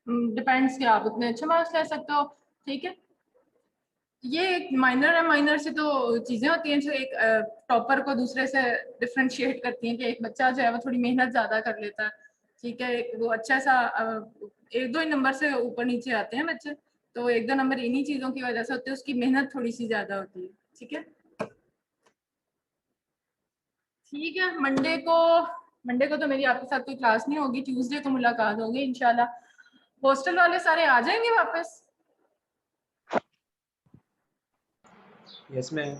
डिपेंड्स कि आप उतने अच्छे मार्क्स ले सकते हो, ठीक है। ये एक माइनर है, माइनर से तो चीजें होती हैं जो एक टॉपर को दूसरे से डिफ्रेंशिएट करती हैं, कि एक बच्चा जो है वो थोड़ी मेहनत ज्यादा कर लेता है, ठीक है, वो अच्छा सा 1-2 ही नंबर से ऊपर नीचे आते हैं बच्चे, तो 1-2 नंबर इन्हीं चीजों की वजह से होते हैं, उसकी मेहनत थोड़ी सी ज्यादा होती है, ठीक है। ठीक है, मंडे को तो मेरी आपके साथ कोई क्लास नहीं होगी, ट्यूसडे को मुलाकात होगी इंशाल्लाह। हॉस्टल वाले सारे आ जाएंगे वापस।
Yes ma'am.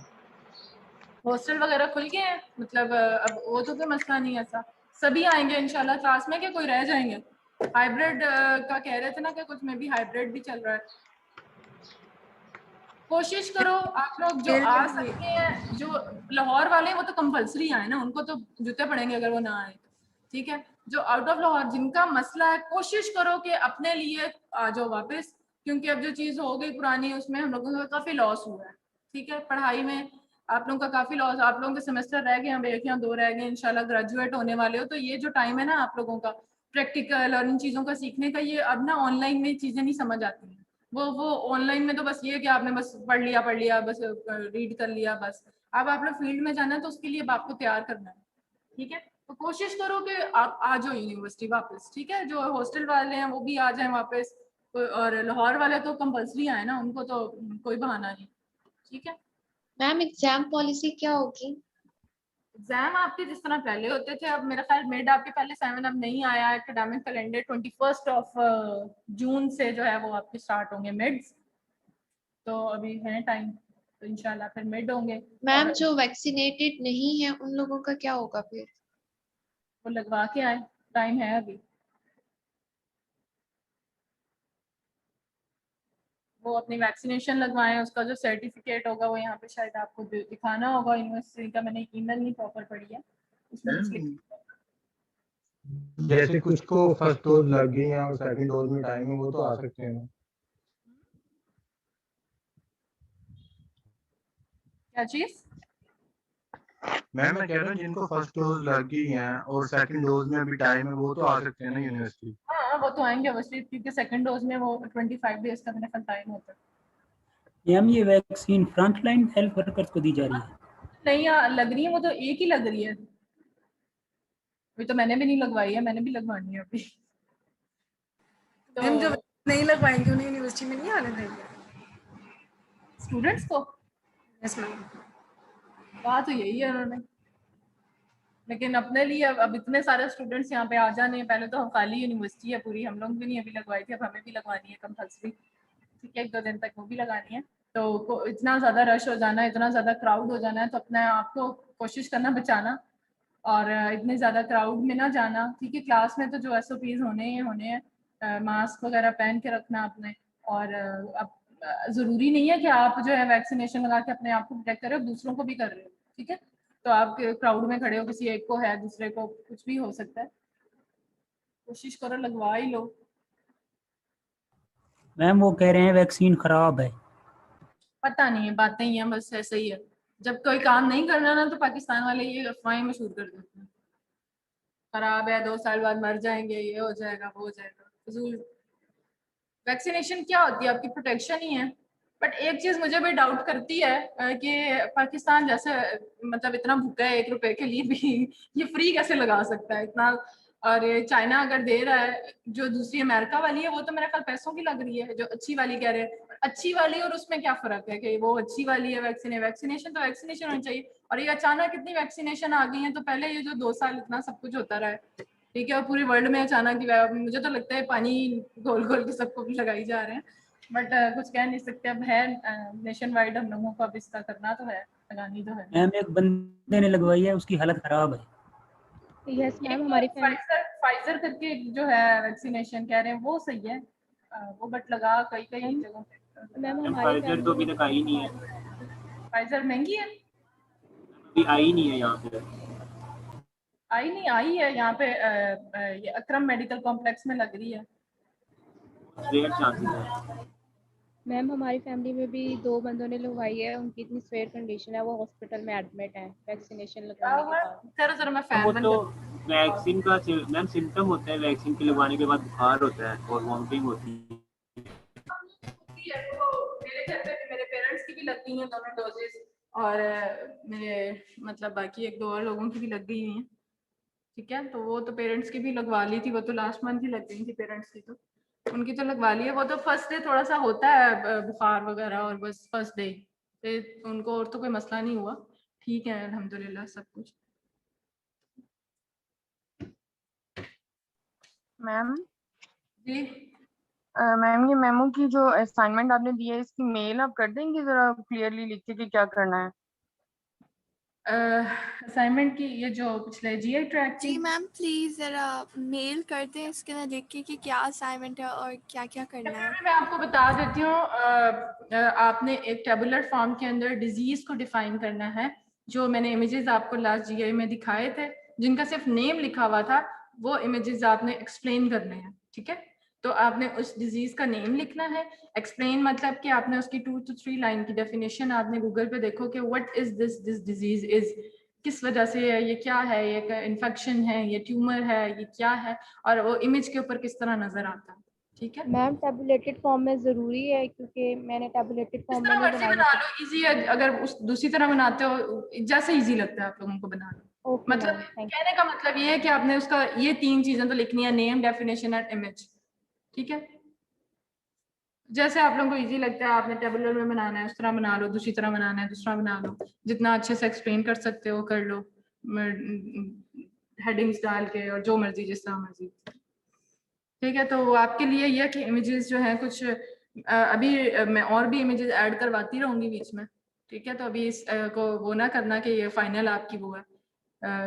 हॉस्टल वगैरह खुल गए हैं, मतलब अब वो तो कोई मसला नहीं है, ऐसा सभी आएंगे इंशाल्लाह क्लास में, कि कोई रह जाएंगे। हाइब्रिड का कह रहे थे ना कि कुछ में भी हाइब्रिड भी चल रहा है। कोशिश करो आप लोग जो आ सकते हैं, जो लाहौर वाले हैं वो तो कंपलसरी आए ना, उनको तो जूते पड़ेंगे अगर वो ना आए, ठीक है। जो आउट ऑफ लाहौर जिनका मसला है, कोशिश करो कि अपने लिए आ जाओ वापस, क्योंकि अब जो चीज़ हो गई पुरानी उसमें हम लोगों का काफ़ी लॉस हुआ है, ठीक है। पढ़ाई में आप लोगों का काफ़ी लॉस, आप लोगों के सेमेस्टर रह गए, हम 1 या 2 रह गए, इंशाल्लाह ग्रेजुएट होने वाले हो, तो ये जो टाइम है ना आप लोगों का प्रैक्टिकल और इन चीज़ों का सीखने का, ये अब ना ऑनलाइन में चीज़ें नहीं समझ आती हैं, वो ऑनलाइन में तो बस ये है कि आपने बस पढ़ लिया बस रीड कर लिया बस। अब आपने फील्ड में जाना है तो उसके लिए अब आपको तैयार करना है, ठीक है। तो कोशिश करो कि आप आ जाओ यूनिवर्सिटी वापस, ठीक है। जो हॉस्टल वाले हैं वो भी आ जाएं वापस, और लाहौर वाले तो कंपल्सरी आए ना, उनको तो कोई बहाना नहीं, ठीक है।
मैम एग्जाम पॉलिसी क्या होगी?
एग्जाम आपके जिस तरह पहले होते थे, अब मेरा ख्याल मिड आपके पहले 7 अब नहीं आया एकेडमिक कैलेंडर, 21 जून से जो है वो आपके स्टार्ट होंगे मिड्स, तो अभी है टाइम, तो इंशाल्लाह फिर मिड होंगे।
मैम
और
जो वैक्सीनेटेड नहीं है उन लोगों का क्या होगा फिर?
वो लगवा के आए, टाइम है अभी। वो अपनी वैक्सीनेशन लगवाएं, उसका जो सर्टिफिकेट होगा वो यहाँ पे शायद आपको दिखाना होगा यूनिवर्सिटी का, मैंने ईमेल नहीं प्रॉपर पढ़ी है उसमें कुछ
जैसे कुछ को फर्स्ट डोज लग गई है और सेकंड डोज में टाइम है, वो तो आ सकते हैं।
क्या चीज?
मैम मैं कह रहा हूँ जिनको फर्स्ट डोज लग गई है और सेकंड डोज में अभी टाइम है, वो तो आ सकते हैं ना यूनिवर्सिटी।
हाँ वो तो आएंगे ऑब्वियसली, क्योंकि सेकंड डोज में वो 25 डेज का मेरा टाइम होता है।
मैम ये वैक्सीन फ्रंटलाइन हेल्थ वर्कर्स को दी जा रही है?
नहीं लग रही है, वो तो एक ही लग रही है, अभी तो मैंने भी नहीं लगवाई है, मैंने भी लगवानी है अभी। तो
मैम जो नहीं लगवाएंगे उन्हें यूनिवर्सिटी में नहीं आने देंगे?
स्टूडेंट्स को
यस मैम।
कहा तो यही है उन्होंने, लेकिन अपने लिए अब इतने सारे स्टूडेंट्स यहाँ पे आ जाने हैं, पहले तो हम खाली यूनिवर्सिटी है पूरी, हम लोग भी नहीं अभी लगवाई थी, अब हमें भी लगवानी है कंपल्सरी, ठीक है। 1-2 दिन तक वो भी लगानी है। तो इतना ज़्यादा रश हो जाना है, इतना ज़्यादा क्राउड हो जाना है, तो अपने आप को कोशिश करना बचाना, और इतने ज़्यादा क्राउड में ना जाना, ठीक है। क्लास में तो जो SOPs होने हैं, मास्क वगैरह पहन के रखना अपने, और अब ज़रूरी नहीं है कि आप जो है वैक्सीनेशन लगा के अपने आप को प्रोटेक्ट करें, दूसरों को भी कर रहे हो, ठीक है। तो आप क्राउड में खड़े हो, किसी एक को है, दूसरे को कुछ भी हो सकता है, कोशिश करो लगवा ही लो।
मैम वो कह रहे हैं वैक्सीन खराब है।
पता नहीं है, बातें ही हैं बस, ऐसे ही है। जब कोई काम नहीं करना ना तो पाकिस्तान वाले ये अफवाहें मशहूर कर देते हैं, खराब है, 2 साल बाद मर जाएंगे, ये हो जाएगा, वो हो जाएगा, फजूल। वैक्सीनेशन क्या होती है? आपकी प्रोटेक्शन ही है। बट एक चीज मुझे भी डाउट करती है कि पाकिस्तान जैसे मतलब इतना भूखा है 1 रुपए के लिए भी ये फ्री कैसे लगा सकता है इतना। और ये चाइना अगर दे रहा है, जो दूसरी अमेरिका वाली है वो तो मेरे ख्याल पैसों की लग रही है, जो अच्छी वाली कह रहे हैं। अच्छी वाली और उसमें क्या फर्क है कि वो अच्छी वाली है वैक्सीनेशन तो वैक्सीनेशन होनी चाहिए, और ये अचानक कितनी वैक्सीनेशन आ गई है। तो पहले ये जो 2 साल इतना सब कुछ होता रहा है, ठीक है, और पूरे वर्ल्ड में अचानक मुझे तो लगता है पानी घोल घोल के सबको भी लगाई जा रहे हैं, बट कुछ कह नहीं सकते। अब है नेशन वाइड, हम लोगों को अब इसका करना तो है, लगानी तो है।
मैम एक बंदे ने लगवाई है, उसकी हालत खराब है।
यस मैम हमारी
फाइजर करके जो है वैक्सीनेशन कह रहे हैं वो सही है, वो बट लगा कई जगहों पे।
मैम हमारी
फाइजर तो अभी तक आई नहीं है,
फाइजर महंगी है,
अभी आई नहीं है यहाँ पे।
आई है यहाँ पे, ये अकरम मेडिकल कॉम्प्लेक्स में लग रही है।
रेयर चांसेस है।
मैम हमारी फैमिली में भी 2 बंदों ने लगवाई है, उनकी इतनी सीवियर कंडीशन है, वो हॉस्पिटल में एडमिट है वैक्सीनेशन लगवाने के बाद।
जरा मैं
वो
फैन बन
तो वैक्सीन का मैम सिम्टम होता है, वैक्सीन के लगवाने के बाद बुखार होता है और वॉमिटिंग होती है।
मेरे घर पे भी मेरे पेरेंट्स की भी लग गई हैं दोनों डोजेस, और मेरे मतलब बाकी 1-2 और लोगों की भी लग गई हैं, ठीक है। तो वो तो पेरेंट्स की भी लगवा ली थी, वो तो लास्ट मंथ ही लग गई थी पेरेंट्स की, तो उनकी तो लगवा ली है। वो तो फर्स्ट डे थोड़ा सा होता है बुखार वगैरह, और बस फर्स्ट डे फिर उनको और तो कोई मसला नहीं हुआ, ठीक है अल्हम्दुलिल्लाह सब कुछ।
मैम
जी
मैम ये मेमो की जो असाइनमेंट आपने दी है इसकी मेल आप कर देंगे जरा क्लियरली लिख के कि क्या करना है?
असाइनमेंट की ये जो पिछले GI ट्रैक की,
जी मैम प्लीज़ ज़रा मेल कर दें इसके अंदर लिख के कि क्या असाइनमेंट है और क्या क्या करना है।
मैं आपको बता देती हूँ। आपने एक टेबुलर फॉर्म के अंदर डिजीज को डिफाइन करना है, जो मैंने इमेजेस आपको लास्ट GI में दिखाए थे, जिनका सिर्फ नेम लिखा हुआ था, वो इमेजेस आपने एक्सप्लेन करने हैं, ठीक है। तो आपने उस डिजीज का नेम लिखना है, एक्सप्लेन मतलब कि आपने उसकी 2 to 3 लाइन की डेफिनेशन आपने गूगल पे देखो कि what is this disease is, किस वजह से है, ये क्या है, ये इन्फेक्शन है, ये ट्यूमर है, ये क्या है, और वो इमेज के ऊपर किस तरह नजर आता है, ठीक है,
मैम टैबुलेटेड फॉर्म में जरूरी है क्योंकि मैंने टैबुलेटेड
जिस
फॉर्म में
तरह
नहीं
मर्जी
बनाई
बना
है।
लो, इजी है। अगर उस दूसरी तरह बनाते हो, जैसे इजी लगता है आप लोगों को बना लो।
ओके
मतलब
मैम, थैंक
कहने का मतलब ये है कि आपने उसका ये 3 चीजें तो लिखनी है, नेम, डेफिनेशन एंड इमेज। ठीक है, जैसे आप लोगों को इजी लगता है, आपने टेबुलर में बनाना है उस तरह बना लो, दूसरी तरह बनाना है दूसरा बना लो, जितना अच्छे से एक्सप्लेन कर सकते हो कर लो, हेडिंग्स डाल के और जो मर्जी जिस तरह मर्जी। ठीक है, तो आपके लिए ये कि इमेजेस जो है कुछ अभी मैं और भी इमेजेस ऐड करवाती रहूंगी बीच में। ठीक है, तो अभी इस को वो ना करना कि ये फाइनल आपकी वो है,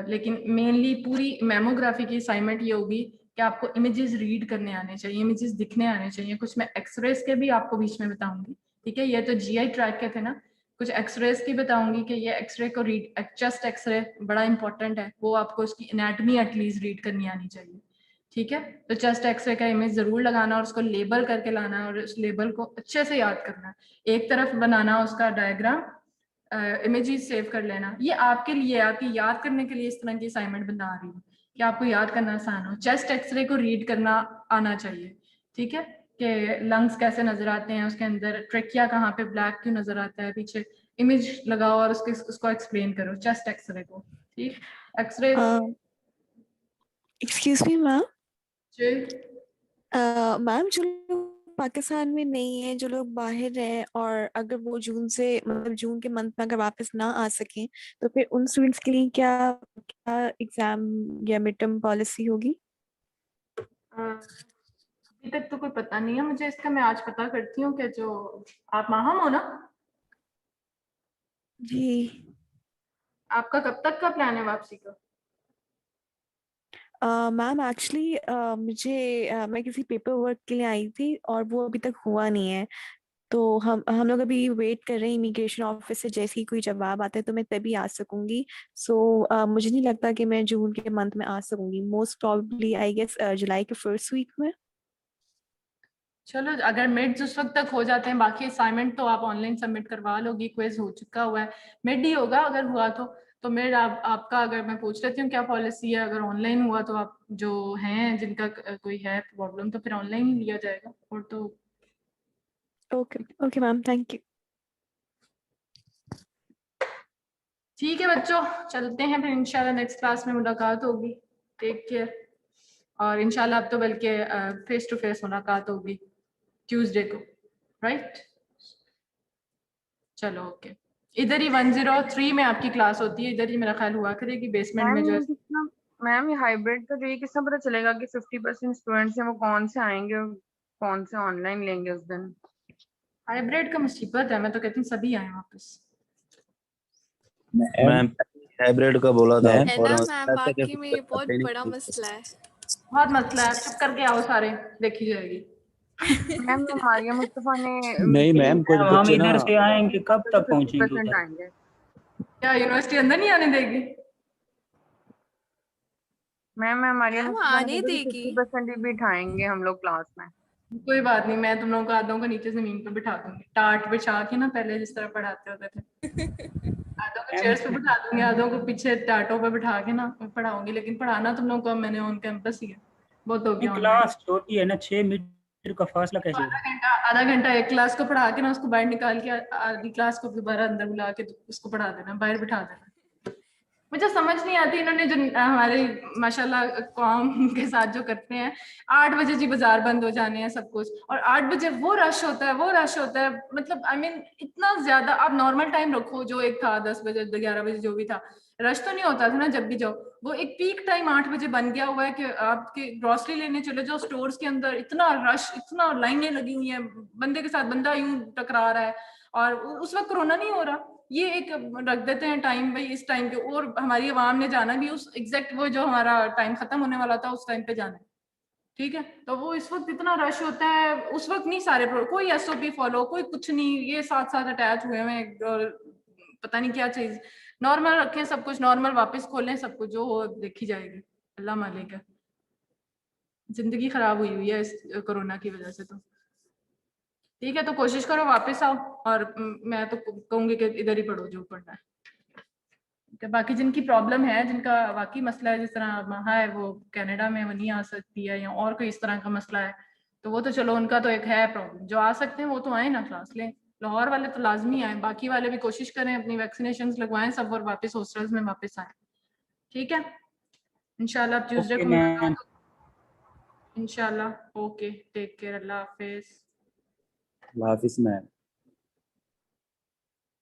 लेकिन मेनली पूरी मेमोग्राफी की असाइनमेंट ये होगी कि आपको इमेजेस रीड करने आने चाहिए, इमेजेस दिखने आने चाहिए। कुछ मैं एक्सरेज के भी आपको बीच में बताऊंगी। ठीक है, ये तो जीआई ट्रैक के थे ना, कुछ एक्सरेज की बताऊंगी कि ये एक्सरे को रीड, चेस्ट एक्सरे बड़ा इंपॉर्टेंट है, वो आपको उसकी एनाटमी एटलीस्ट रीड करनी आनी चाहिए। ठीक है, तो चेस्ट एक्सरे का इमेज जरूर लगाना और उसको लेबल करके लाना और उस लेबल को अच्छे से याद करना। एक तरफ बनाना उसका डायग्राम, इमेजेस सेव कर लेना। ये आपके लिए, आपकी याद करने के लिए इस तरह की असाइनमेंट बना रही हूँ कि आपको याद करना आसान हो। चेस्ट एक्सरे को रीड करना आना चाहिए। ठीक है, कि लंग्स कैसे नजर आते हैं, उसके अंदर ट्रेकिया कहाँ पे ब्लैक क्यों नजर आता है, पीछे इमेज लगाओ और उसको एक्सप्लेन करो चेस्ट एक्सरे को। ठीक, एक्सरे
एक्सक्यूज मी मैम,
जी
मैम जो लोग पाकिस्तान में नहीं है, जो लोग बाहर हैं, और अगर वो जून से मतलब जून के मंथ में अगर वापस ना आ सकें, तो फिर उन स्टूडेंट्स के लिए क्या क्या एग्जाम या मिड टर्म पॉलिसी होगी?
अभी तक तो कोई पता नहीं है मुझे इसका, मैं आज पता करती हूँ कि जो आप माहम हो ना,
जी
आपका कब तक का प्लान है वापसी का?
मैम एक्चुअली मैं किसी पेपर वर्क के लिए आई थी और वो अभी तक हुआ नहीं है, तो हम लोग अभी वेट कर रहे हैं इमिग्रेशन ऑफिस से। जैसे ही कोई जवाब आता है तो मैं तभी आ सकूंगी। सो मुझे नहीं लगता कि मैं जून के मंथ में आ सकूंगी, मोस्ट प्रॉब्ली आई गेस जुलाई के फर्स्ट वीक में।
चलो, अगर मिड्स उस वक्त तक हो जाते हैं, बाकी असाइनमेंट तो आप ऑनलाइन सबमिट करवा लोगी, क्विज हो चुका हुआ है, मिड ही होगा अगर हुआ तो मिड आपका, अगर मैं पूछ लेती हूँ क्या पॉलिसी है, अगर ऑनलाइन हुआ तो आप जो हैं जिनका कोई है प्रॉब्लम तो फिर ऑनलाइन ही लिया जाएगा, और तो
okay okay ma'am, thank you.
ठीक है बच्चों, चलते हैं फिर, इंशाल्लाह नेक्स्ट क्लास में मुलाकात होगी। टेक केयर, और इंशाल्लाह अब तो बल्कि फेस टू फेस मुलाकात होगी ट्यूसडे को, राइट? चलो ओके, इधर ही 103 में आपकी क्लास होती है, इधर ही मेरा ख्याल हुआ करेगी, बेसमेंट में जो है।
मैम ये हाइब्रिड का जो ये किस तरह पता चलेगा कि 50% स्टूडेंट्स हैं वो कौन से आएंगे और कौन से ऑनलाइन लेंगे उस दिन?
हाइब्रिड का मुसीबत है, मैं तो कहती हूँ सभी आए वापस।
मैम हाइब्रिड का बोला था
है
और
ना मैम, बाकी में ये बहुत बड़ा मसला है।
बहुत मसला है, चुप करके आओ सारे, देखी जाएगी।
मैम मारिया मुस्तफा ने
नहीं मैम, कुछ
हम
बच्चे ना
इधर से आएंगे, कब तक पहुंचेंगे
50%
उधर?
आएंगे।
क्या यूनिवर्सिटी अंदर नहीं आने देगी?
मैम मारिया
मैम
मुस्तफा ने
आने
बोला कि
देगी।
50% भी बिठाएंगे हम लोग क्लास में।
कोई बात नहीं, मैं तुम लोगों को आधों को नीचे जमीन पे बिठा दूंगी, टाट बिछा के ना, पहले जिस तरह पढ़ाते होते थे। आधों को चेयर्स पे बिठा दूंगी, आधों को पीछे टाटों पे बिठा के ना पढ़ाऊंगी, लेकिन पढ़ाना तुम लोगों को मैंने ऑन कैंपस ही है, बहुत हो गया ऑनलाइन।
क्लास छोटी है ना, 6 मीटर का फासला कैसे होगा?
आधा घंटा एक क्लास को पढ़ा के ना, उसको बाहर निकाल के आधी क्लास को दोबारा अंदर बुला के उसको पढ़ा देना, बाहर बिठा देना। मुझे समझ नहीं आती इन्होंने जो हमारे माशाल्लाह कौम के साथ जो करते हैं। 8 बजे जी बाजार बंद हो जाने हैं सब कुछ, और 8 बजे वो रश होता है, वो रश होता है, मतलब आई मीन इतना ज्यादा। आप नॉर्मल टाइम रखो जो एक था, 10 बजे 11 बजे जो भी था, रश तो नहीं होता था ना जब भी जाओ। वो एक पीक टाइम 8 बजे बन गया हुआ है कि आपके ग्रोसरी लेने चले जाओ स्टोर्स के अंदर, इतना रश, इतना लाइनें लगी हुई हैं, बंदे के साथ बंदा यूं टकरा रहा है, और उस वक्त कोरोना नहीं हो रहा। ये एक रख देते हैं टाइम, भाई इस टाइम पे, और हमारी आवाम ने जाना भी उस एग्जैक्ट वो जो हमारा टाइम खत्म होने वाला था उस टाइम पे जाना है। ठीक है, तो वो इस वक्त इतना रश होता है, उस वक्त नहीं सारे कोई एसओपी फॉलो, कोई कुछ नहीं, ये साथ साथ अटैच हुए हैं और पता नहीं क्या चीज। नॉर्मल रखें सब कुछ, नॉर्मल वापस खोलें सब कुछ, जो हो देखी जाएगी, अल्लाह मालिक है। जिंदगी खराब हुई हुई है इस कोरोना की वजह से। तो ठीक है, तो कोशिश करो वापस आओ, और मैं तो कहूंगी कि इधर ही पढ़ो जो पढ़ना है। बाकी जिनकी प्रॉब्लम है, जिनका वाकई मसला है, जिस तरह महा है वो कनाडा में वो नहीं आ सकती है, या और कोई इस तरह का मसला है, तो वो तो चलो उनका तो एक है प्रॉब्लम, जो आ सकते हैं वो तो आए ना क्लास लें। लाहौर वाले तो लाजमी आए, बाकी वाले भी कोशिश करें अपनी वैक्सीनेशन लगवाएं सब और वापस हॉस्टल्स में वापस आए। ठीक है, इंशाल्लाह ट्यूसडे
ओके
को
मैम।
इंशाल्लाह। ओके, टेक केयर, अल्लाह हाफिज।
अल्लाह हाफिज मैम।